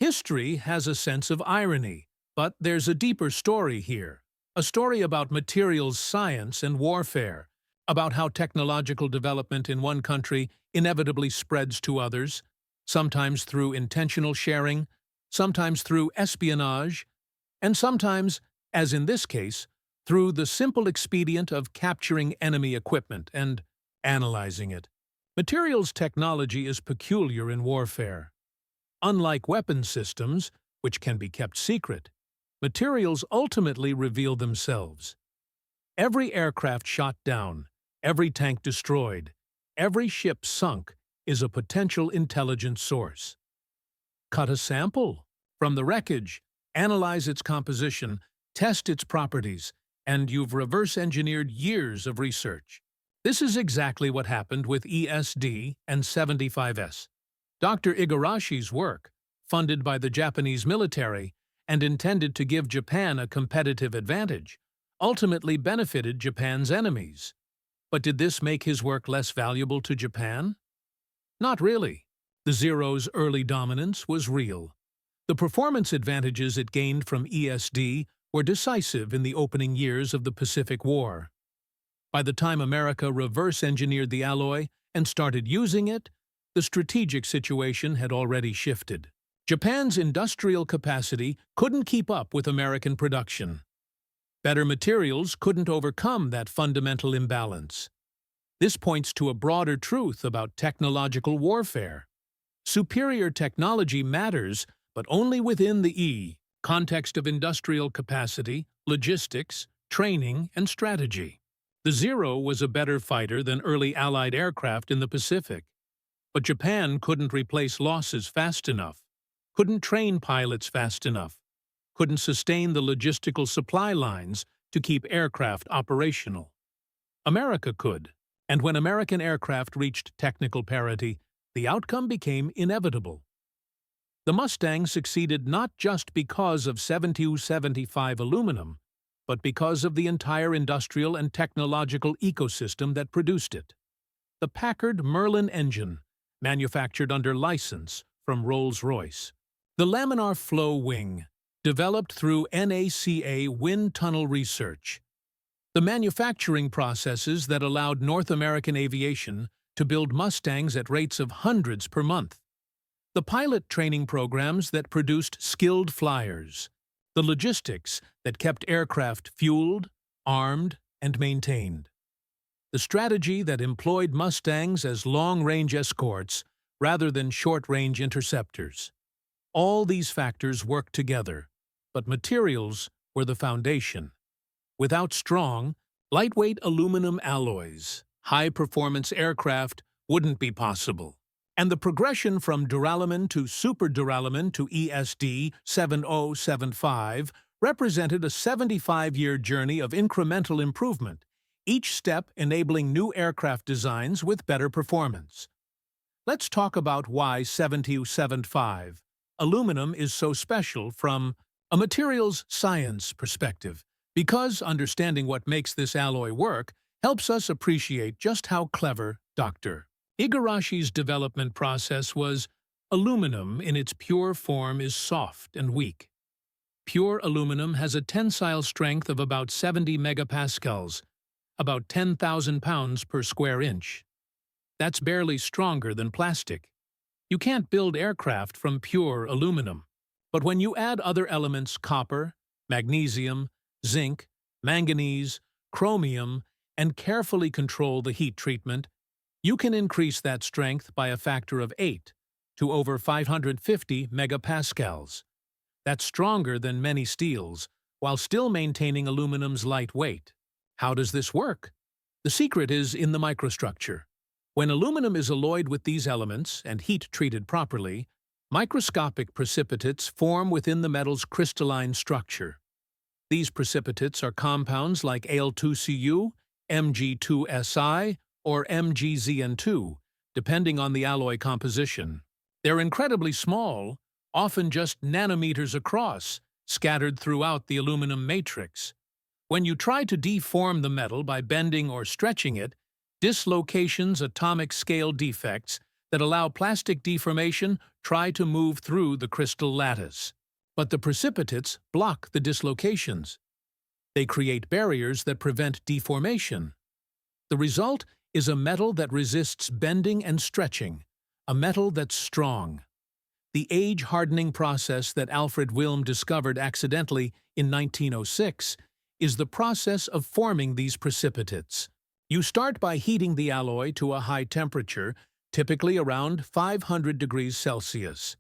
History has a sense of irony, but there's a deeper story here. A story about materials science and warfare, about how technological development in one country inevitably spreads to others, sometimes through intentional sharing, sometimes through espionage, and sometimes, as in this case, through the simple expedient of capturing enemy equipment and analyzing it. Materials technology is peculiar in warfare. Unlike weapon systems, which can be kept secret, materials ultimately reveal themselves. Every aircraft shot down, every tank destroyed, every ship sunk is a potential intelligence source. Cut a sample from the wreckage, analyze its composition, test its properties, and you've reverse-engineered years of research. This is exactly what happened with ESD and 75S. Dr. Igarashi's work, funded by the Japanese military and intended to give Japan a competitive advantage, ultimately benefited Japan's enemies. But did this make his work less valuable to Japan? Not really. The Zero's early dominance was real. The performance advantages it gained from ESD were decisive in the opening years of the Pacific War. By the time America reverse-engineered the alloy and started using it, the strategic situation had already shifted. Japan's industrial capacity couldn't keep up with American production. Better materials couldn't overcome that fundamental imbalance. This points to a broader truth about technological warfare. Superior technology matters, but only within the context of industrial capacity, logistics, training, and strategy. The Zero was a better fighter than early Allied aircraft in the Pacific. But Japan couldn't replace losses fast enough, couldn't train pilots fast enough, couldn't sustain the logistical supply lines to keep aircraft operational. America could, and when American aircraft reached technical parity, the outcome became inevitable. The Mustang succeeded not just because of 7275 aluminum, but because of the entire industrial and technological ecosystem that produced it. The Packard Merlin engine, manufactured under license from Rolls-Royce. The laminar flow wing, developed through NACA wind tunnel research. The manufacturing processes that allowed North American Aviation to build Mustangs at rates of hundreds per month. The pilot training programs that produced skilled flyers. The logistics that kept aircraft fueled, armed, and maintained. The strategy that employed Mustangs as long-range escorts rather than short-range interceptors. All these factors worked together, but materials were the foundation. Without strong, lightweight aluminum alloys, high-performance aircraft wouldn't be possible. And the progression from duralumin to super duralumin to ESD 7075 represented a 75-year journey of incremental improvement, each step enabling new aircraft designs with better performance. Let's talk about why 7075 aluminum is so special from a materials science perspective, because understanding what makes this alloy work helps us appreciate just how clever Dr. Igarashi's development process was. Aluminum in its pure form is soft and weak. Pure aluminum has a tensile strength of about 70 megapascals, about 10,000 pounds per square inch. That's barely stronger than plastic. You can't build aircraft from pure aluminum. But when you add other elements, copper, magnesium, zinc, manganese, chromium, and carefully control the heat treatment, you can increase that strength by a factor of 8 to over 550 megapascals. That's stronger than many steels, while still maintaining aluminum's light weight. How does this work? The secret is in the microstructure. When aluminum is alloyed with these elements and heat-treated properly, microscopic precipitates form within the metal's crystalline structure. These precipitates are compounds like Al2Cu, Mg2Si, or MgZn2, depending on the alloy composition. They're incredibly small, often just nanometers across, scattered throughout the aluminum matrix. When you try to deform the metal by bending or stretching it, dislocations, atomic scale defects that allow plastic deformation try to move through the crystal lattice. But the precipitates block the dislocations. They create barriers that prevent deformation. The result is a metal that resists bending and stretching, a metal that's strong. The age-hardening process that Alfred Wilm discovered accidentally in 1906 is the process of forming these precipitates. You start by heating the alloy to a high temperature, typically around 500 degrees Celsius.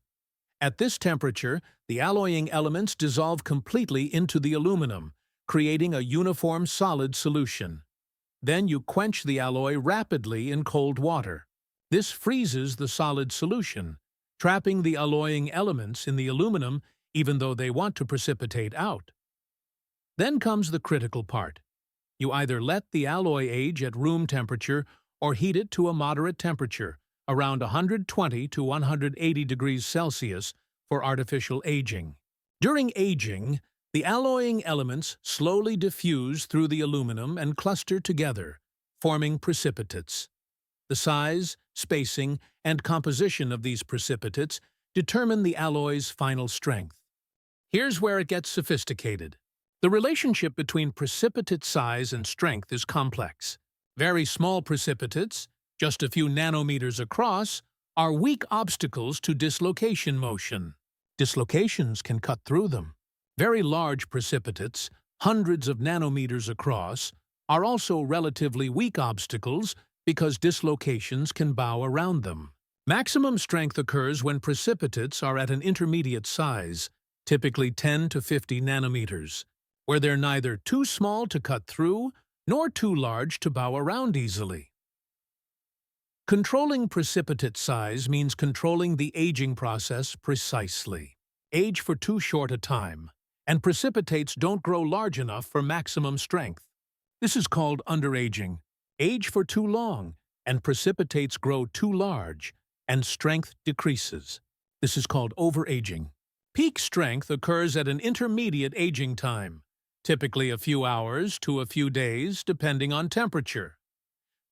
At this temperature, the alloying elements dissolve completely into the aluminum, creating a uniform solid solution. Then you quench the alloy rapidly in cold water. This freezes the solid solution, trapping the alloying elements in the aluminum even though they want to precipitate out. Then comes the critical part. You either let the alloy age at room temperature or heat it to a moderate temperature, around 120 to 180 degrees Celsius, for artificial aging. During aging, the alloying elements slowly diffuse through the aluminum and cluster together, forming precipitates. The size, spacing, and composition of these precipitates determine the alloy's final strength. Here's where it gets sophisticated. The relationship between precipitate size and strength is complex. Very small precipitates, just a few nanometers across, are weak obstacles to dislocation motion. Dislocations can cut through them. Very large precipitates, hundreds of nanometers across, are also relatively weak obstacles because dislocations can bow around them. Maximum strength occurs when precipitates are at an intermediate size, typically 10 to 50 nanometers, where they're neither too small to cut through nor too large to bow around easily. Controlling precipitate size means controlling the aging process precisely. Age for too short a time, and precipitates don't grow large enough for maximum strength. This is called underaging. Age for too long, and precipitates grow too large, and strength decreases. This is called overaging. Peak strength occurs at an intermediate aging time, typically a few hours to a few days, depending on temperature.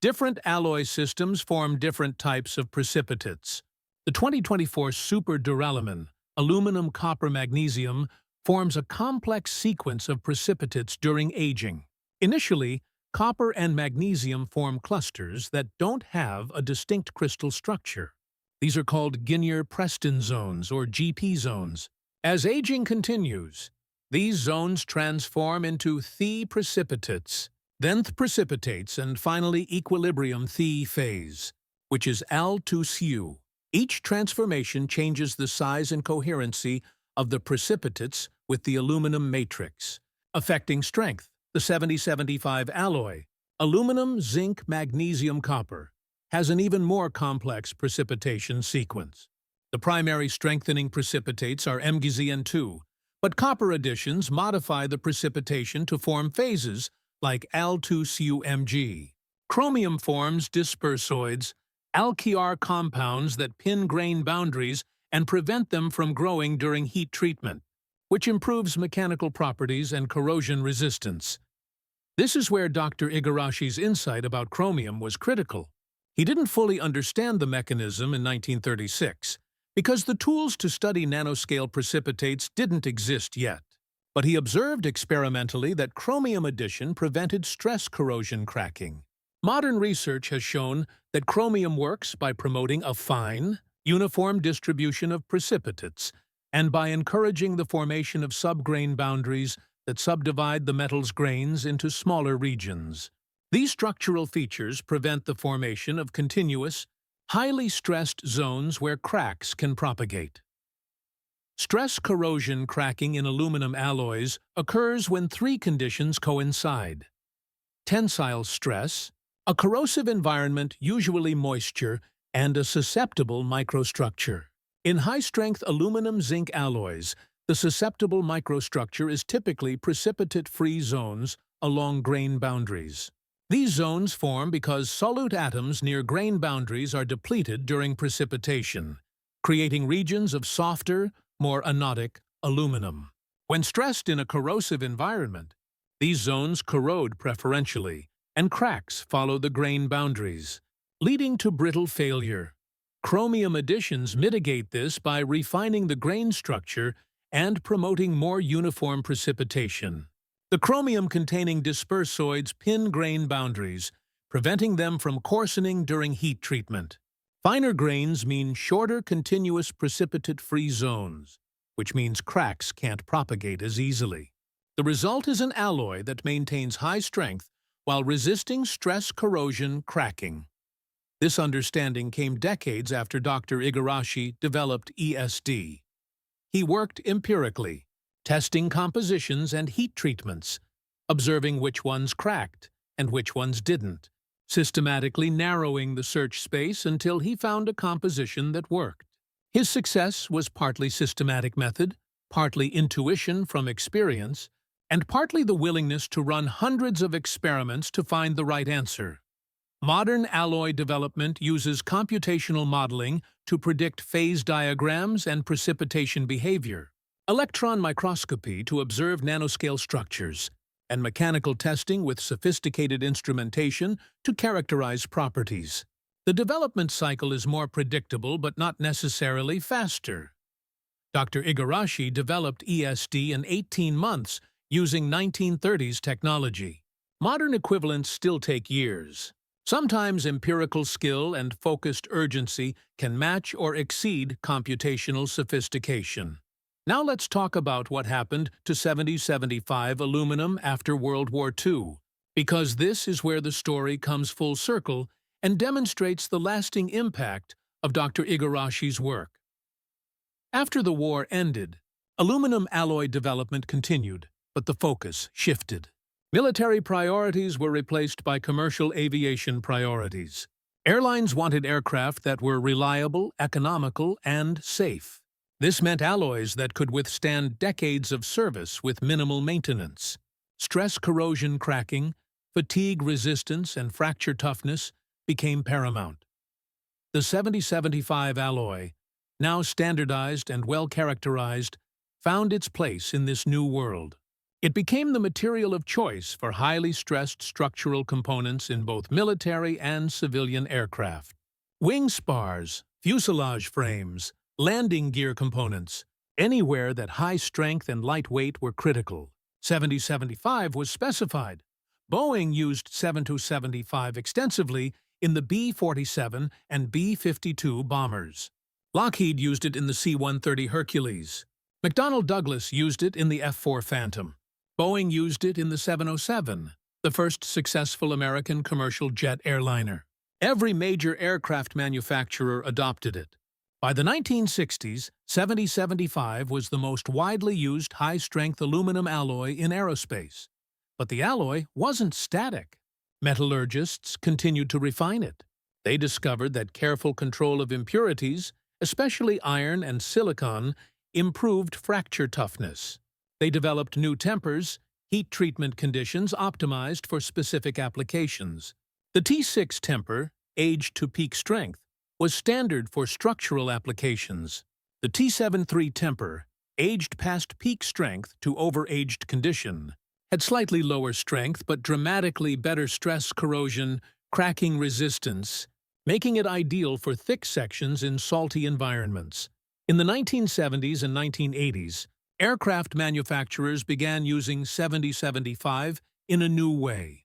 Different alloy systems form different types of precipitates. The 2024 super duralumin, aluminum, copper, magnesium, forms a complex sequence of precipitates during aging. Initially, copper and magnesium form clusters that don't have a distinct crystal structure. These are called Guinier-Preston zones, or GP zones. As aging continues, these zones transform into Thi precipitates, then Th precipitates, and finally equilibrium Thi phase, which is Al2Cu. Each transformation changes the size and coherency of the precipitates with the aluminum matrix, affecting strength. The 7075 alloy, aluminum, zinc, magnesium, copper, has an even more complex precipitation sequence. The primary strengthening precipitates are Mgz and 2, but copper additions modify the precipitation to form phases like Al2CuMg. Chromium forms dispersoids, alkyr compounds that pin grain boundaries and prevent them from growing during heat treatment, which improves mechanical properties and corrosion resistance. This is where Dr. Igarashi's insight about chromium was critical. He didn't fully understand the mechanism in 1936, because the tools to study nanoscale precipitates didn't exist yet. But he observed experimentally that chromium addition prevented stress corrosion cracking. Modern research has shown that chromium works by promoting a fine, uniform distribution of precipitates and by encouraging the formation of subgrain boundaries that subdivide the metal's grains into smaller regions. These structural features prevent the formation of continuous, highly stressed zones where cracks can propagate. Stress corrosion cracking in aluminum alloys occurs when three conditions coincide: tensile stress, a corrosive environment, usually moisture, and a susceptible microstructure. In high-strength aluminum-zinc alloys, the susceptible microstructure is typically precipitate-free zones along grain boundaries. These zones form because solute atoms near grain boundaries are depleted during precipitation. creating regions of softer, more anodic aluminum. When stressed in a corrosive environment, these zones corrode preferentially, and cracks follow the grain boundaries, leading to brittle failure. Chromium additions mitigate this by refining the grain structure and promoting more uniform precipitation. The chromium-containing dispersoids pin grain boundaries, preventing them from coarsening during heat treatment. Finer grains mean shorter, continuous precipitate-free zones, which means cracks can't propagate as easily. The result is an alloy that maintains high strength while resisting stress corrosion cracking. This understanding came decades after Dr. Igarashi developed ESD. He worked empirically, testing compositions and heat treatments, observing which ones cracked and which ones didn't, systematically narrowing the search space until he found a composition that worked. His success was partly systematic method, partly intuition from experience, and partly the willingness to run hundreds of experiments to find the right answer. Modern alloy development uses computational modeling to predict phase diagrams and precipitation behavior, electron microscopy to observe nanoscale structures, and mechanical testing with sophisticated instrumentation to characterize properties. The development cycle is more predictable but not necessarily faster. Dr. Igarashi developed ESD in 18 months using 1930s technology. Modern equivalents still take years. Sometimes empirical skill and focused urgency can match or exceed computational sophistication. Now let's talk about what happened to 7075 aluminum after World War II, because this is where the story comes full circle and demonstrates the lasting impact of Dr. Igarashi's work. After the war ended, aluminum alloy development continued, but the focus shifted. Military priorities were replaced by commercial aviation priorities. Airlines wanted aircraft that were reliable, economical, and safe. This meant alloys that could withstand decades of service with minimal maintenance. Stress corrosion cracking, fatigue resistance, and fracture toughness became paramount. The 7075 alloy, now standardized and well-characterized, found its place in this new world. It became the material of choice for highly stressed structural components in both military and civilian aircraft. Wing spars, fuselage frames, landing gear components, anywhere that high strength and light weight were critical. 7075 was specified. Boeing used 7275 extensively in the B-47 and B-52 bombers. Lockheed used it in the C-130 Hercules. McDonnell Douglas used it in the F-4 Phantom. Boeing used it in the 707, the first successful American commercial jet airliner. Every major aircraft manufacturer adopted it. By the 1960s, 7075 was the most widely used high-strength aluminum alloy in aerospace. But the alloy wasn't static. Metallurgists continued to refine it. They discovered that careful control of impurities, especially iron and silicon, improved fracture toughness. They developed new tempers, heat treatment conditions optimized for specific applications. The T6 temper, aged to peak strength, was standard for structural applications. The T73 temper, aged past peak strength to overaged condition, had slightly lower strength but dramatically better stress corrosion, cracking resistance, making it ideal for thick sections in salty environments. In the 1970s and 1980s, aircraft manufacturers began using 7075 in a new way,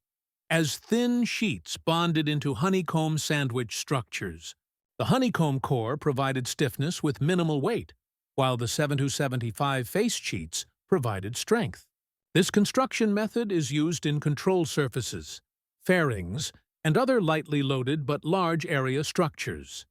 as thin sheets bonded into honeycomb sandwich structures. The honeycomb core provided stiffness with minimal weight, while the 7275 face sheets provided strength. This construction method is used in control surfaces, fairings, and other lightly loaded but large area structures.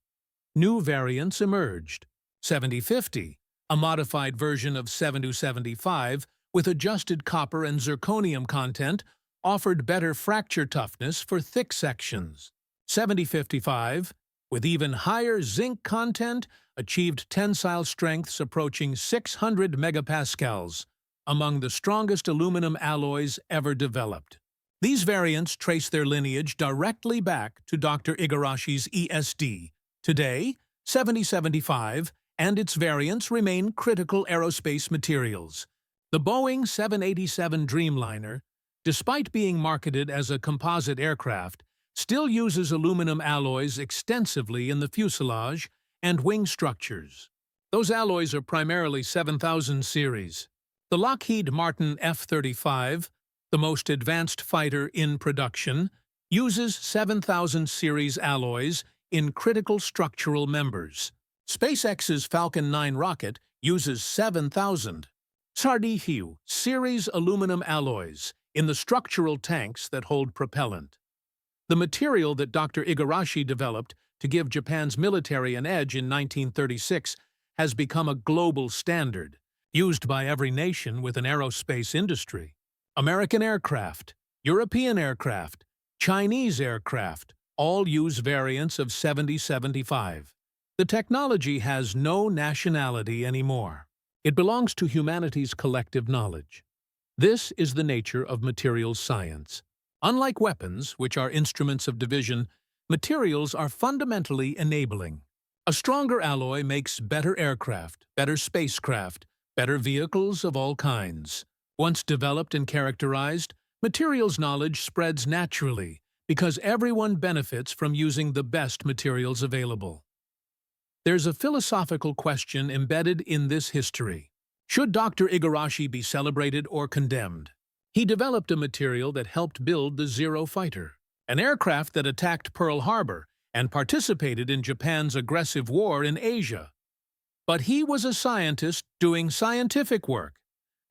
New variants emerged. 7050, a modified version of 7275 with adjusted copper and zirconium content, offered better fracture toughness for thick sections. 7055, with even higher zinc content, achieved tensile strengths approaching 600 megapascals, among the strongest aluminum alloys ever developed. These variants trace their lineage directly back to Dr. Igarashi's ESD. Today, 7075 and its variants remain critical aerospace materials. The Boeing 787 Dreamliner, despite being marketed as a composite aircraft, still uses aluminum alloys extensively in the fuselage and wing structures. Those alloys are primarily 7000 series. The Lockheed Martin F-35, the most advanced fighter in production, uses 7000 series alloys in critical structural members. SpaceX's Falcon 9 rocket uses 7000 Sardihiu series aluminum alloys in the structural tanks that hold propellant. The material that Dr. Igarashi developed to give Japan's military an edge in 1936 has become a global standard, used by every nation with an aerospace industry. American aircraft, European aircraft, Chinese aircraft all use variants of 7075. The technology has no nationality anymore. It belongs to humanity's collective knowledge. This is the nature of materials science. Unlike weapons, which are instruments of division, materials are fundamentally enabling. A stronger alloy makes better aircraft, better spacecraft, better vehicles of all kinds. Once developed and characterized, materials knowledge spreads naturally because everyone benefits from using the best materials available. There's a philosophical question embedded in this history. Should Dr. Igarashi be celebrated or condemned? He developed a material that helped build the Zero fighter, an aircraft that attacked Pearl Harbor and participated in Japan's aggressive war in Asia. But he was a scientist doing scientific work,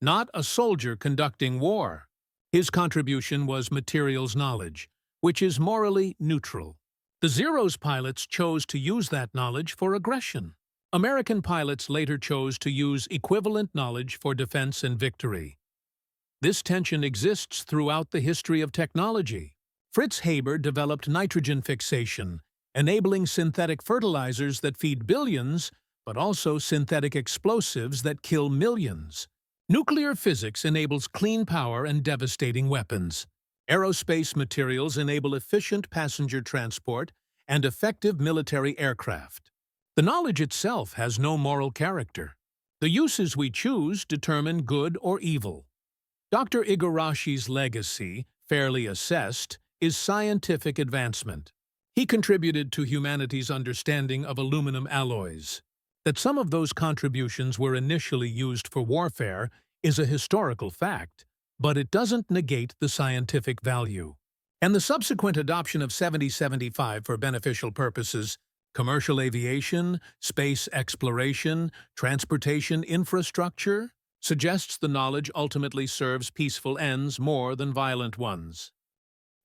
not a soldier conducting war. His contribution was materials knowledge, which is morally neutral. The Zero's pilots chose to use that knowledge for aggression. American pilots later chose to use equivalent knowledge for defense and victory. This tension exists throughout the history of technology. Fritz Haber developed nitrogen fixation, enabling synthetic fertilizers that feed billions, but also synthetic explosives that kill millions. Nuclear physics enables clean power and devastating weapons. Aerospace materials enable efficient passenger transport and effective military aircraft. The knowledge itself has no moral character. The uses we choose determine good or evil. Dr. Igarashi's legacy, fairly assessed, is scientific advancement. He contributed to humanity's understanding of aluminum alloys. That some of those contributions were initially used for warfare is a historical fact, but it doesn't negate the scientific value. And the subsequent adoption of 7075 for beneficial purposes, commercial aviation, space exploration, transportation infrastructure, suggests the knowledge ultimately serves peaceful ends more than violent ones.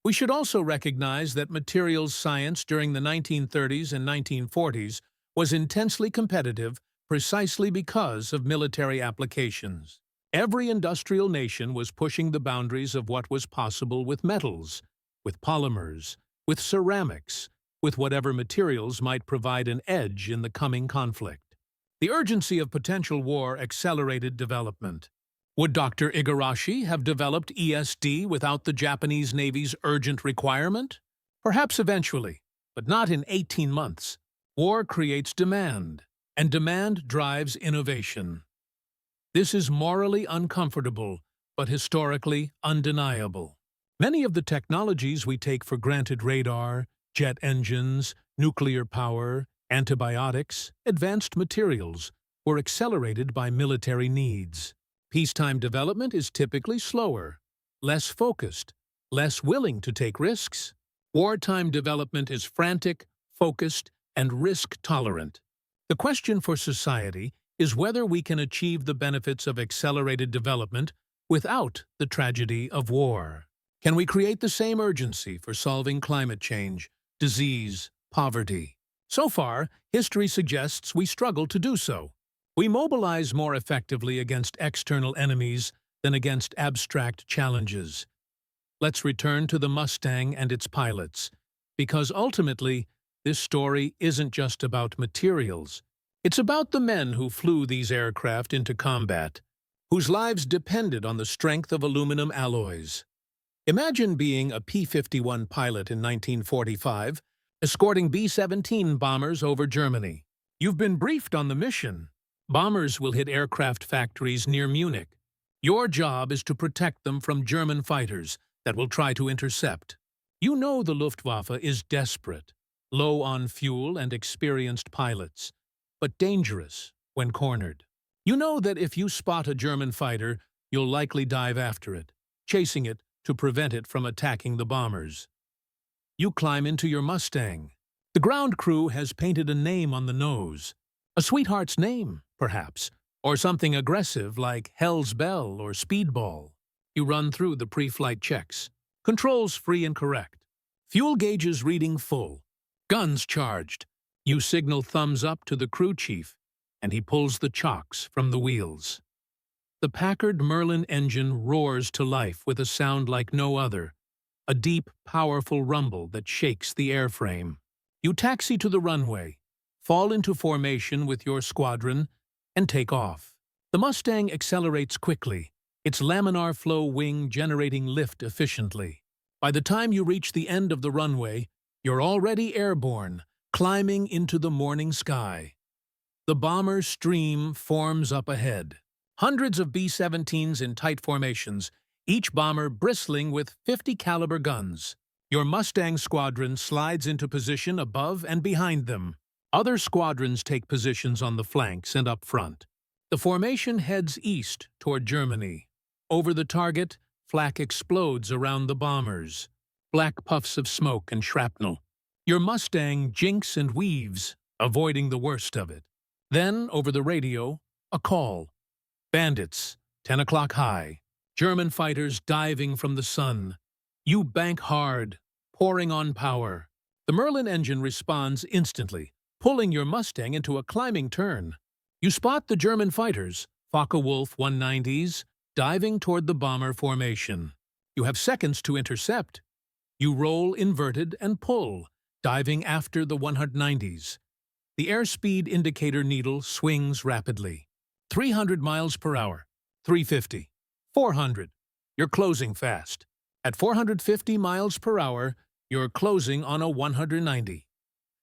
We should also recognize that materials science during the 1930s and 1940s was intensely competitive precisely because of military applications. Every industrial nation was pushing the boundaries of what was possible with metals, with polymers, with ceramics, with whatever materials might provide an edge in the coming conflict. The urgency of potential war accelerated development. Would Dr. Igarashi have developed ESD without the Japanese Navy's urgent requirement? Perhaps eventually, but not in 18 months. War creates demand, and demand drives innovation. This is morally uncomfortable, but historically undeniable. Many of the technologies we take for granted, radar, jet engines, nuclear power, antibiotics, advanced materials, were accelerated by military needs. Peacetime development is typically slower, less focused, less willing to take risks. Wartime development is frantic, focused, and risk-tolerant. The question for society is whether we can achieve the benefits of accelerated development without the tragedy of war. Can we create the same urgency for solving climate change, disease, poverty? So far, history suggests we struggle to do so. We mobilize more effectively against external enemies than against abstract challenges. Let's return to the Mustang and its pilots, because ultimately, this story isn't just about materials. It's about the men who flew these aircraft into combat, whose lives depended on the strength of aluminum alloys. Imagine being a P-51 pilot in 1945, escorting B-17 bombers over Germany. You've been briefed on the mission. Bombers will hit aircraft factories near Munich. Your job is to protect them from German fighters that will try to intercept. You know the Luftwaffe is desperate, low on fuel and experienced pilots, but dangerous when cornered. You know that if you spot a German fighter, you'll likely dive after it, chasing it to prevent it from attacking the bombers. You climb into your Mustang. The ground crew has painted a name on the nose. A sweetheart's name, perhaps, or something aggressive like Hell's Bell or Speedball. You run through the pre-flight checks. Controls free and correct. Fuel gauges reading full. Guns charged. You signal thumbs up to the crew chief, and he pulls the chocks from the wheels. The Packard Merlin engine roars to life with a sound like no other, a deep, powerful rumble that shakes the airframe. You taxi to the runway, fall into formation with your squadron, and take off. The Mustang accelerates quickly, its laminar flow wing generating lift efficiently. By the time you reach the end of the runway, you're already airborne, climbing into the morning sky. The bomber stream forms up ahead. Hundreds of B-17s in tight formations, each bomber bristling with 50 caliber guns. Your Mustang squadron slides into position above and behind them. Other squadrons take positions on the flanks and up front. The formation heads east toward Germany. Over the target, flak explodes around the bombers. Black puffs of smoke and shrapnel. Your Mustang jinks and weaves, avoiding the worst of it. Then, over the radio, a call. Bandits, 10 o'clock high. German fighters diving from the sun. You bank hard, pouring on power. The Merlin engine responds instantly, pulling your Mustang into a climbing turn. You spot the German fighters, Focke-Wulf 190s, diving toward the bomber formation. You have seconds to intercept. You roll inverted and pull, diving after the 190s. The airspeed indicator needle swings rapidly. 300 miles per hour, 350, 400. You're closing fast. At 450 miles per hour, you're closing on a 190.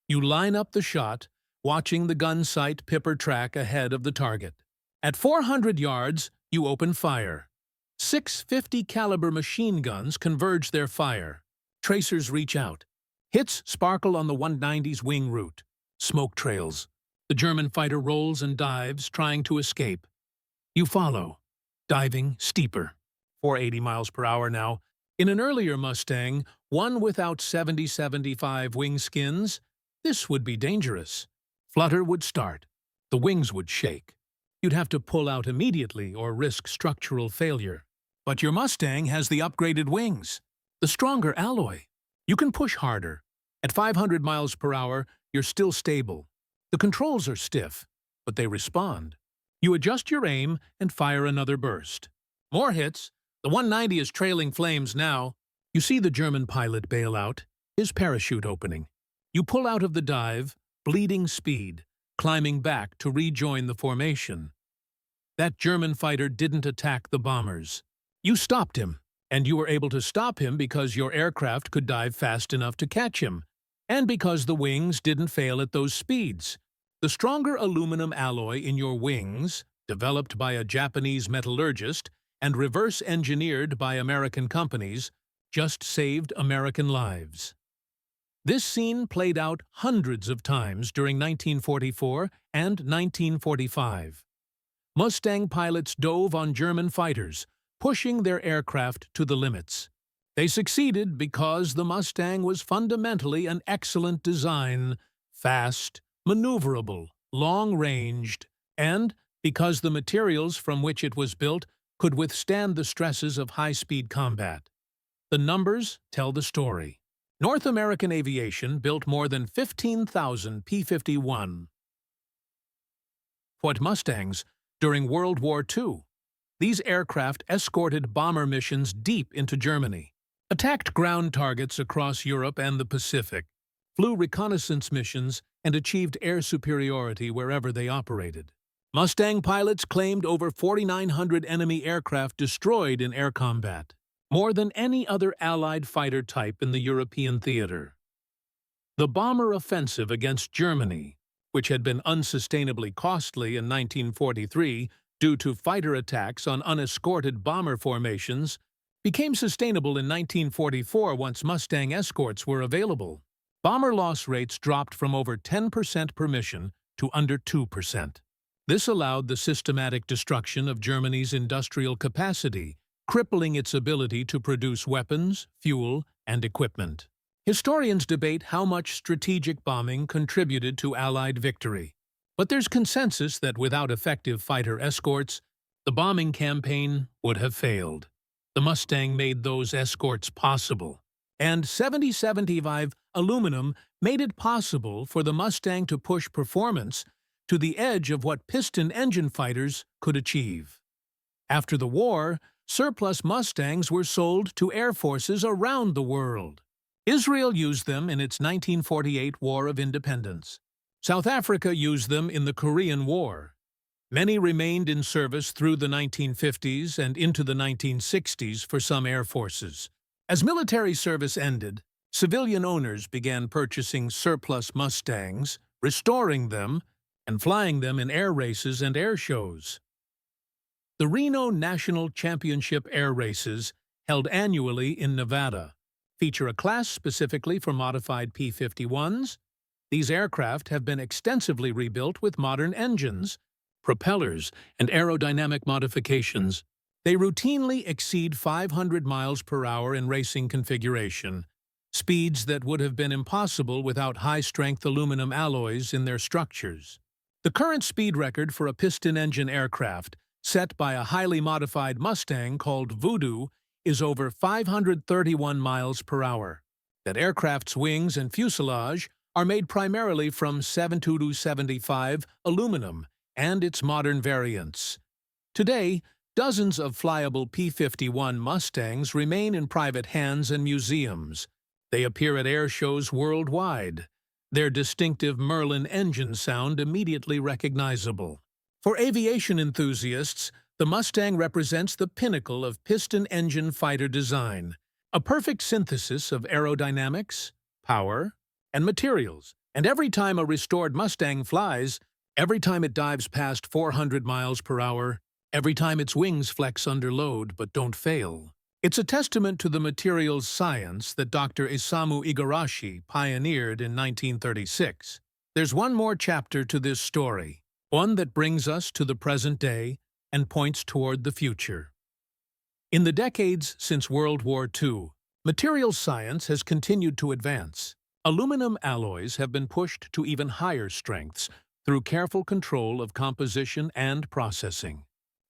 You line up the shot, watching the gun sight pipper track ahead of the target. At 400 yards, you open fire. 650 caliber machine guns converge their fire. Tracers reach out. Hits sparkle on the 190's wing root. Smoke trails. The German fighter rolls and dives, trying to escape. You follow, diving steeper. 480 miles per hour now. In an earlier Mustang, one without 70-75 wing skins, this would be dangerous. Flutter would start. The wings would shake. You'd have to pull out immediately or risk structural failure. But your Mustang has the upgraded wings, the stronger alloy. You can push harder. At 500 miles per hour, you're still stable. The controls are stiff, but they respond. You adjust your aim and fire another burst. More hits. The 190 is trailing flames now. You see the German pilot bail out, his parachute opening. You pull out of the dive, bleeding speed, climbing back to rejoin the formation. That German fighter didn't attack the bombers. You stopped him, and you were able to stop him because your aircraft could dive fast enough to catch him, and because the wings didn't fail at those speeds. The stronger aluminum alloy in your wings, developed by a Japanese metallurgist and reverse-engineered by American companies, just saved American lives. This scene played out hundreds of times during 1944 and 1945. Mustang pilots dove on German fighters, pushing their aircraft to the limits. They succeeded because the Mustang was fundamentally an excellent design, fast, maneuverable, long-ranged, and because the materials from which it was built could withstand the stresses of high-speed combat. The numbers tell the story. North American Aviation built more than 15,000 P-51 Mustangs during World War II. These aircraft escorted bomber missions deep into Germany, attacked ground targets across Europe and the Pacific, flew reconnaissance missions, and achieved air superiority wherever they operated. Mustang pilots claimed over 4,900 enemy aircraft destroyed in air combat, more than any other Allied fighter type in the European theater. The bomber offensive against Germany which had been unsustainably costly in 1943 due to fighter attacks on unescorted bomber formations, became sustainable in 1944 once Mustang escorts were available. Bomber loss rates dropped from over 10% per mission to under 2%. This allowed the systematic destruction of Germany's industrial capacity, crippling its ability to produce weapons, fuel, and equipment. Historians debate how much strategic bombing contributed to Allied victory, but there's consensus that without effective fighter escorts, the bombing campaign would have failed. The Mustang made those escorts possible, and 7075 aluminum made it possible for the Mustang to push performance to the edge of what piston engine fighters could achieve. After the war, surplus Mustangs were sold to air forces around the world. Israel used them in its 1948 War of Independence. South Africa used them in the Korean War. Many remained in service through the 1950s and into the 1960s for some air forces. As military service ended, civilian owners began purchasing surplus Mustangs, restoring them, and flying them in air races and air shows. The Reno National Championship Air Races, held annually in Nevada, feature a class specifically for modified P-51s. These aircraft have been extensively rebuilt with modern engines, propellers, and aerodynamic modifications. They routinely exceed 500 miles per hour in racing configuration, speeds that would have been impossible without high-strength aluminum alloys in their structures. The current speed record for a piston-engine aircraft, set by a highly modified Mustang called Voodoo, is over 531 miles per hour. That aircraft's wings and fuselage are made primarily from 7275 aluminum and its modern variants. Today, dozens of flyable P-51 Mustangs remain in private hands and museums. They appear at air shows worldwide, their distinctive Merlin engine sound immediately recognizable. For aviation enthusiasts, the Mustang represents the pinnacle of piston-engine fighter design, a perfect synthesis of aerodynamics, power, and materials. And every time a restored Mustang flies, every time it dives past 400 miles per hour, every time its wings flex under load but don't fail, it's a testament to the materials science that Dr. Isamu Igarashi pioneered in 1936. There's one more chapter to this story, one that brings us to the present day and points toward the future. In the decades since World War II, materials science has continued to advance. Aluminum alloys have been pushed to even higher strengths through careful control of composition and processing.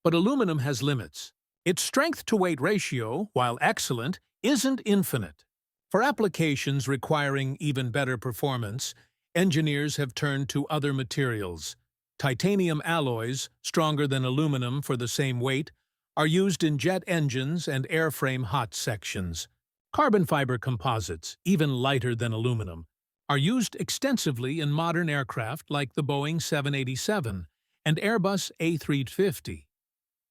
But aluminum has limits. Its strength-to-weight ratio, while excellent, isn't infinite. For applications requiring even better performance, engineers have turned to other materials. Titanium alloys, stronger than aluminum for the same weight, are used in jet engines and airframe hot sections. Carbon fiber composites, even lighter than aluminum, are used extensively in modern aircraft like the Boeing 787 and Airbus A350.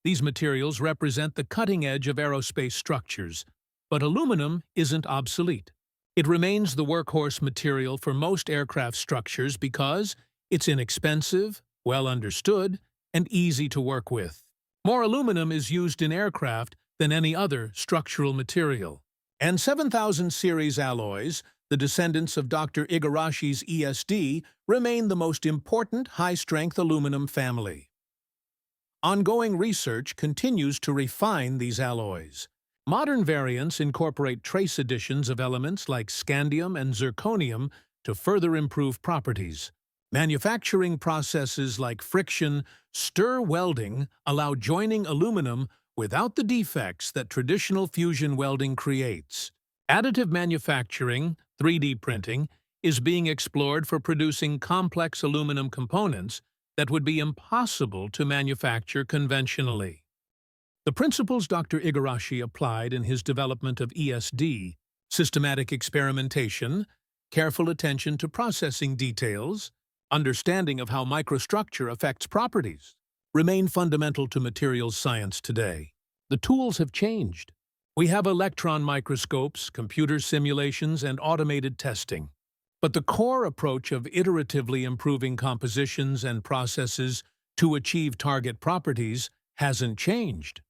These materials represent the cutting edge of aerospace structures, but aluminum isn't obsolete. It remains the workhorse material for most aircraft structures because it's inexpensive, well understood, and easy to work with. More aluminum is used in aircraft than any other structural material. And 7000 series alloys, the descendants of Dr. Igarashi's ESD, remain the most important high-strength aluminum family. Ongoing research continues to refine these alloys. Modern variants incorporate trace additions of elements like scandium and zirconium to further improve properties. Manufacturing processes like friction, stir welding allow joining aluminum without the defects that traditional fusion welding creates. Additive manufacturing, 3D printing, is being explored for producing complex aluminum components that would be impossible to manufacture conventionally. The principles Dr. Igarashi applied in his development of ESD, systematic experimentation, careful attention to processing details, understanding of how microstructure affects properties, remain fundamental to materials science today. The tools have changed. We have electron microscopes, computer simulations, and automated testing. But the core approach of iteratively improving compositions and processes to achieve target properties hasn't changed.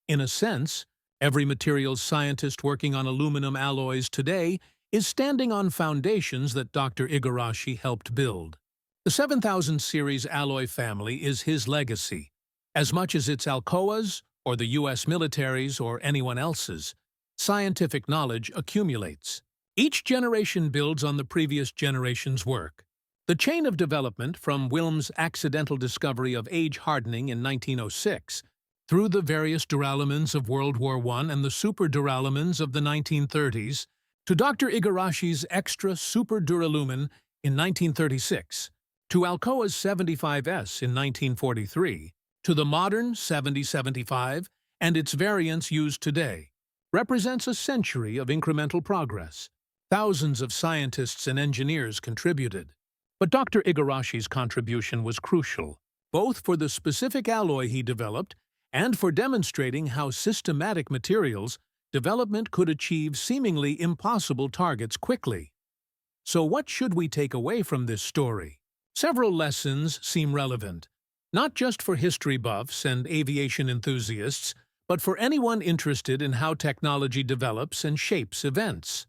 In a sense, every materials scientist working on aluminum alloys today is standing on foundations that Dr. Igarashi helped build. The 7000 series alloy family is his legacy, as much as it's Alcoa's or the U.S. military's or anyone else's. Scientific knowledge accumulates. Each generation builds on the previous generation's work. The chain of development from Wilm's accidental discovery of age hardening in 1906 through the various duralumin of World War I and the super duralumin of the 1930s to Dr. Igarashi's extra super duralumin in 1936, to Alcoa's 75S in 1943, to the modern 7075 and its variants used today, represents a century of incremental progress. Thousands of scientists and engineers contributed. But Dr. Igarashi's contribution was crucial, both for the specific alloy he developed and for demonstrating how systematic materials development could achieve seemingly impossible targets quickly. So what should we take away from this story? Several lessons seem relevant, not just for history buffs and aviation enthusiasts, but for anyone interested in how technology develops and shapes events.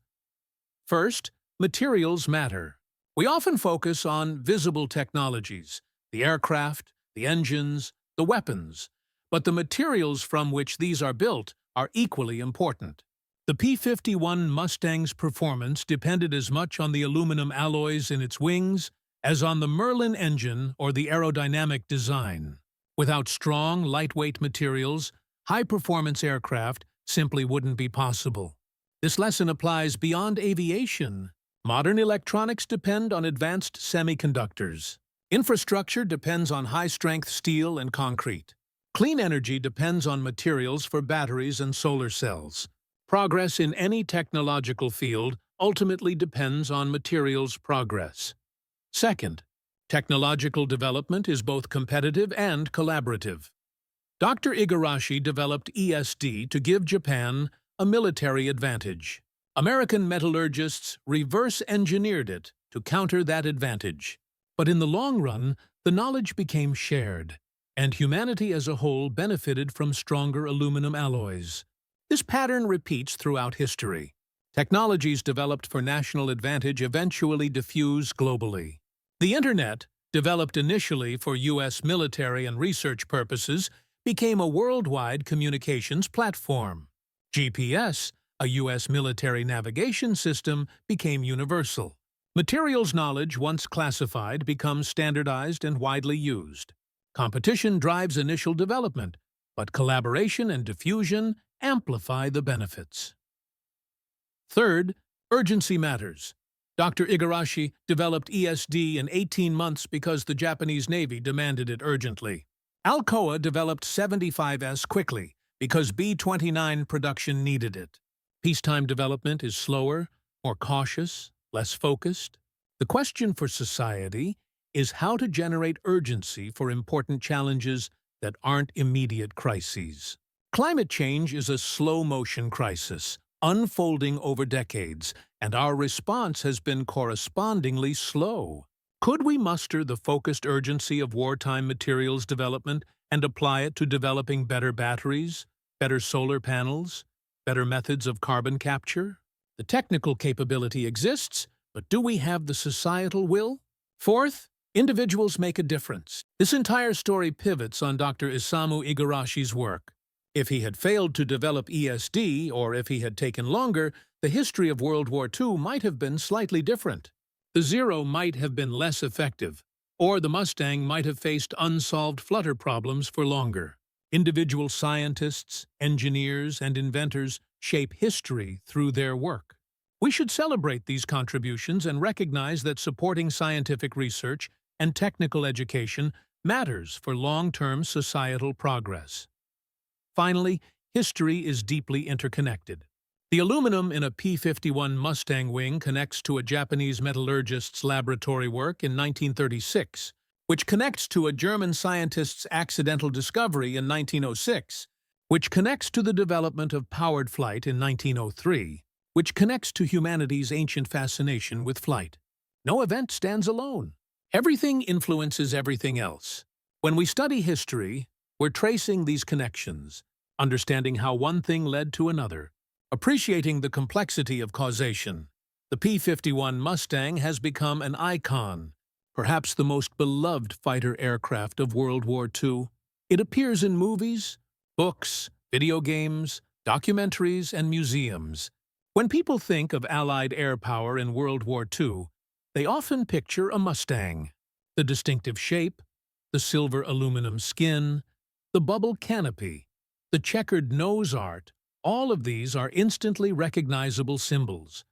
First, materials matter. We often focus on visible technologies, the aircraft, the engines, the weapons, but the materials from which these are built are equally important. The P-51 Mustang's performance depended as much on the aluminum alloys in its wings as on the Merlin engine or the aerodynamic design. Without strong, lightweight materials, high-performance aircraft simply wouldn't be possible. This lesson applies beyond aviation. Modern electronics depend on advanced semiconductors. Infrastructure depends on high-strength steel and concrete. Clean energy depends on materials for batteries and solar cells. Progress in any technological field ultimately depends on materials progress. Second, technological development is both competitive and collaborative. Dr. Igarashi developed ESD to give Japan a military advantage. American metallurgists reverse-engineered it to counter that advantage. But in the long run, the knowledge became shared, and humanity as a whole benefited from stronger aluminum alloys. This pattern repeats throughout history. Technologies developed for national advantage eventually diffuse globally. The Internet, developed initially for U.S. military and research purposes, became a worldwide communications platform. GPS, a U.S. military navigation system, became universal. Materials knowledge, once classified, becomes standardized and widely used. Competition drives initial development, but collaboration and diffusion amplify the benefits. Third, urgency matters. Dr. Igarashi developed ESD in 18 months because the Japanese Navy demanded it urgently. Alcoa developed 75S quickly because B-29 production needed it. Peacetime development is slower, more cautious, less focused. The question for society is how to generate urgency for important challenges that aren't immediate crises. Climate change is a slow-motion crisis, unfolding over decades, and our response has been correspondingly slow. Could we muster the focused urgency of wartime materials development and apply it to developing better batteries, better solar panels, better methods of carbon capture? The technical capability exists, but do we have the societal will? Fourth, individuals make a difference. This entire story pivots on Dr. Isamu Igarashi's work. If he had failed to develop ESD, or if he had taken longer, the history of World War II might have been slightly different. The Zero might have been less effective, or the Mustang might have faced unsolved flutter problems for longer. Individual scientists, engineers, and inventors shape history through their work. We should celebrate these contributions and recognize that supporting scientific research and technical education matters for long-term societal progress. Finally, history is deeply interconnected. The aluminum in a P-51 Mustang wing connects to a Japanese metallurgist's laboratory work in 1936, which connects to a German scientist's accidental discovery in 1906, which connects to the development of powered flight in 1903, which connects to humanity's ancient fascination with flight. No event stands alone. Everything influences everything else. When we study history, we're tracing these connections, understanding how one thing led to another, appreciating the complexity of causation. The P-51 Mustang has become an icon, perhaps the most beloved fighter aircraft of World War II. It appears in movies, books, video games, documentaries, and museums. When people think of Allied air power in World War II, they often picture a Mustang. The distinctive shape, the silver aluminum skin, the bubble canopy, the checkered nose art, all of these are instantly recognizable symbols.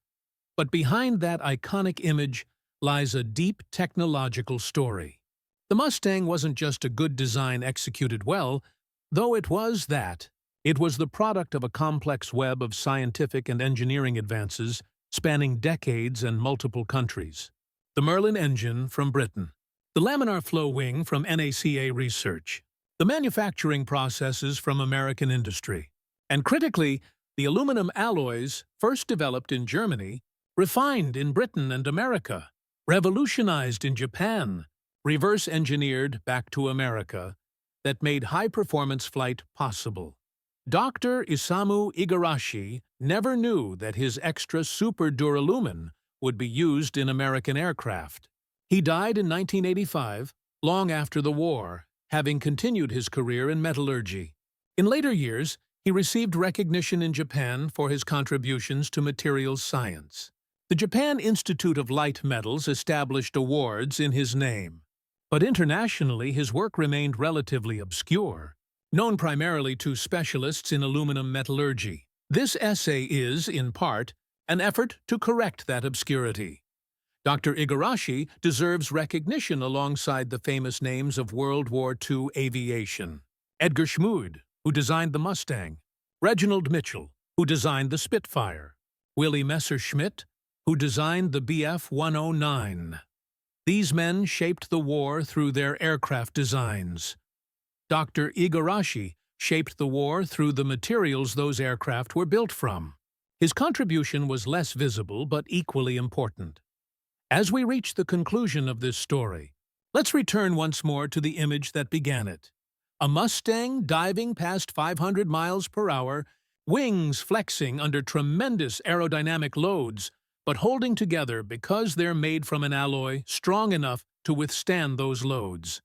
But behind that iconic image lies a deep technological story. The Mustang wasn't just a good design executed well, though it was that. It was the product of a complex web of scientific and engineering advances spanning decades and multiple countries. The Merlin engine from Britain. The laminar flow wing from NACA Research. The manufacturing processes from American industry. And critically, the aluminum alloys, first developed in Germany, refined in Britain and America, revolutionized in Japan, reverse-engineered back to America, that made high-performance flight possible. Dr. Isamu Igarashi never knew that his extra super duralumin would be used in American aircraft. He died in 1985, long after the war, having continued his career in metallurgy. In later years, he received recognition in Japan for his contributions to materials science. The Japan Institute of Light Metals established awards in his name. But internationally, his work remained relatively obscure, known primarily to specialists in aluminum metallurgy. This essay is, in part, an effort to correct that obscurity. Dr. Igarashi deserves recognition alongside the famous names of World War II aviation. Edgar Schmood, who designed the Mustang. Reginald Mitchell, who designed the Spitfire. Willy Messerschmitt, who designed the Bf-109. These men shaped the war through their aircraft designs. Dr. Igarashi shaped the war through the materials those aircraft were built from. His contribution was less visible but equally important. As we reach the conclusion of this story, let's return once more to the image that began it. A Mustang diving past 500 miles per hour, wings flexing under tremendous aerodynamic loads, but holding together because they're made from an alloy strong enough to withstand those loads.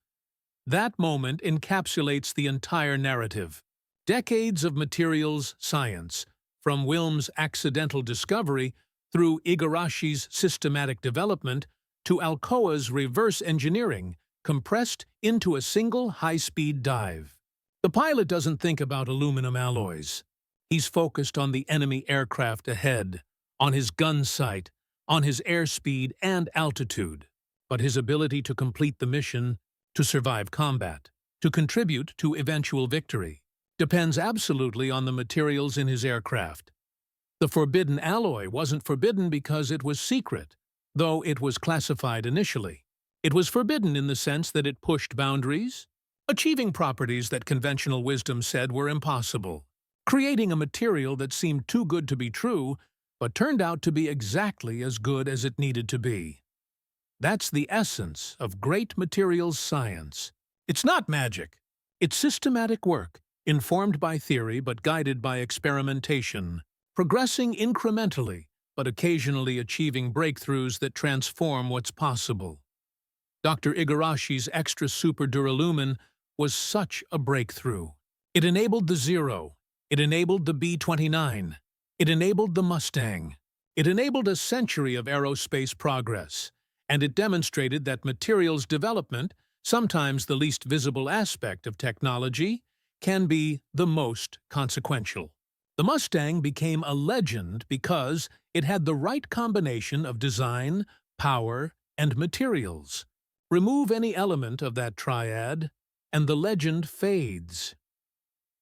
That moment encapsulates the entire narrative. Decades of materials science, from Wilm's accidental discovery through Igarashi's systematic development to Alcoa's reverse engineering, compressed into a single high-speed dive. The pilot doesn't think about aluminum alloys. He's focused on the enemy aircraft ahead, on his gun sight, on his airspeed and altitude. But his ability to complete the mission, to survive combat, to contribute to eventual victory, depends absolutely on the materials in his aircraft. The forbidden alloy wasn't forbidden because it was secret, though it was classified initially. It was forbidden in the sense that it pushed boundaries, achieving properties that conventional wisdom said were impossible, creating a material that seemed too good to be true, but turned out to be exactly as good as it needed to be. That's the essence of great materials science. It's not magic. It's systematic work, informed by theory but guided by experimentation, progressing incrementally but occasionally achieving breakthroughs that transform what's possible. Dr. Igarashi's extra super duralumin was such a breakthrough. It enabled the Zero. It enabled the B-29. It enabled the Mustang. It enabled a century of aerospace progress. And it demonstrated that materials development, sometimes the least visible aspect of technology, can be the most consequential. The Mustang became a legend because it had the right combination of design, power, and materials. Remove any element of that triad, and the legend fades.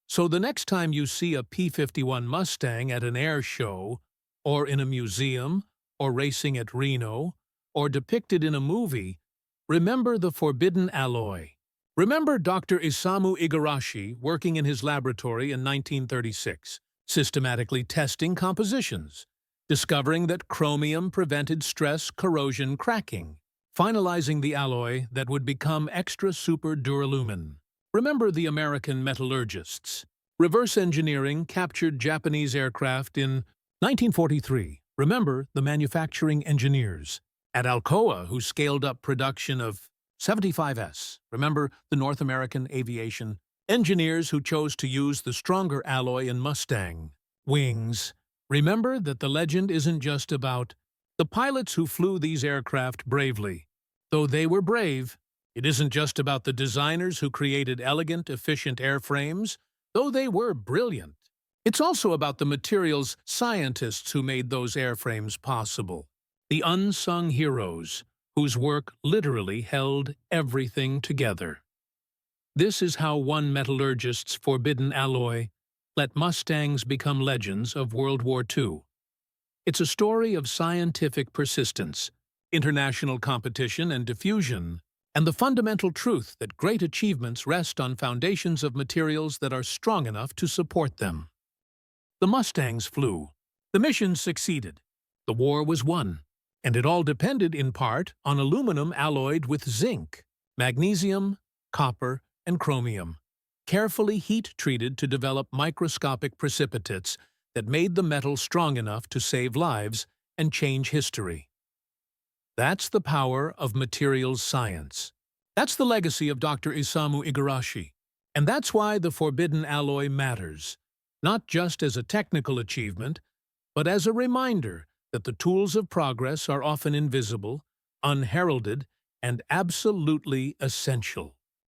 So the next time you see a P-51 Mustang at an air show, or in a museum, or racing at Reno, or depicted in a movie, remember the forbidden alloy. Remember Dr. Isamu Igarashi working in his laboratory in 1936, systematically testing compositions, discovering that chromium prevented stress corrosion cracking, finalizing the alloy that would become extra super duralumin. Remember the American metallurgists. Reverse engineering captured Japanese aircraft in 1943. Remember the manufacturing engineers. At Alcoa, who scaled up production of 75S. Remember the North American Aviation engineers who chose to use the stronger alloy in Mustang wings. Remember that the legend isn't just about the pilots who flew these aircraft bravely. Though they were brave, it isn't just about the designers who created elegant, efficient airframes, though they were brilliant. It's also about the materials scientists who made those airframes possible. The unsung heroes, whose work literally held everything together. This is how one metallurgist's forbidden alloy let Mustangs become legends of World War II. It's a story of scientific persistence, international competition and diffusion, and the fundamental truth that great achievements rest on foundations of materials that are strong enough to support them. The Mustangs flew. The mission succeeded. The war was won. And it all depended in part on aluminum alloyed with zinc, magnesium, copper, and chromium, carefully heat-treated to develop microscopic precipitates that made the metal strong enough to save lives and change history. That's the power of materials science. That's the legacy of Dr. Isamu Igarashi. And that's why the forbidden alloy matters, not just as a technical achievement, but as a reminder that the tools of progress are often invisible, unheralded, and absolutely essential.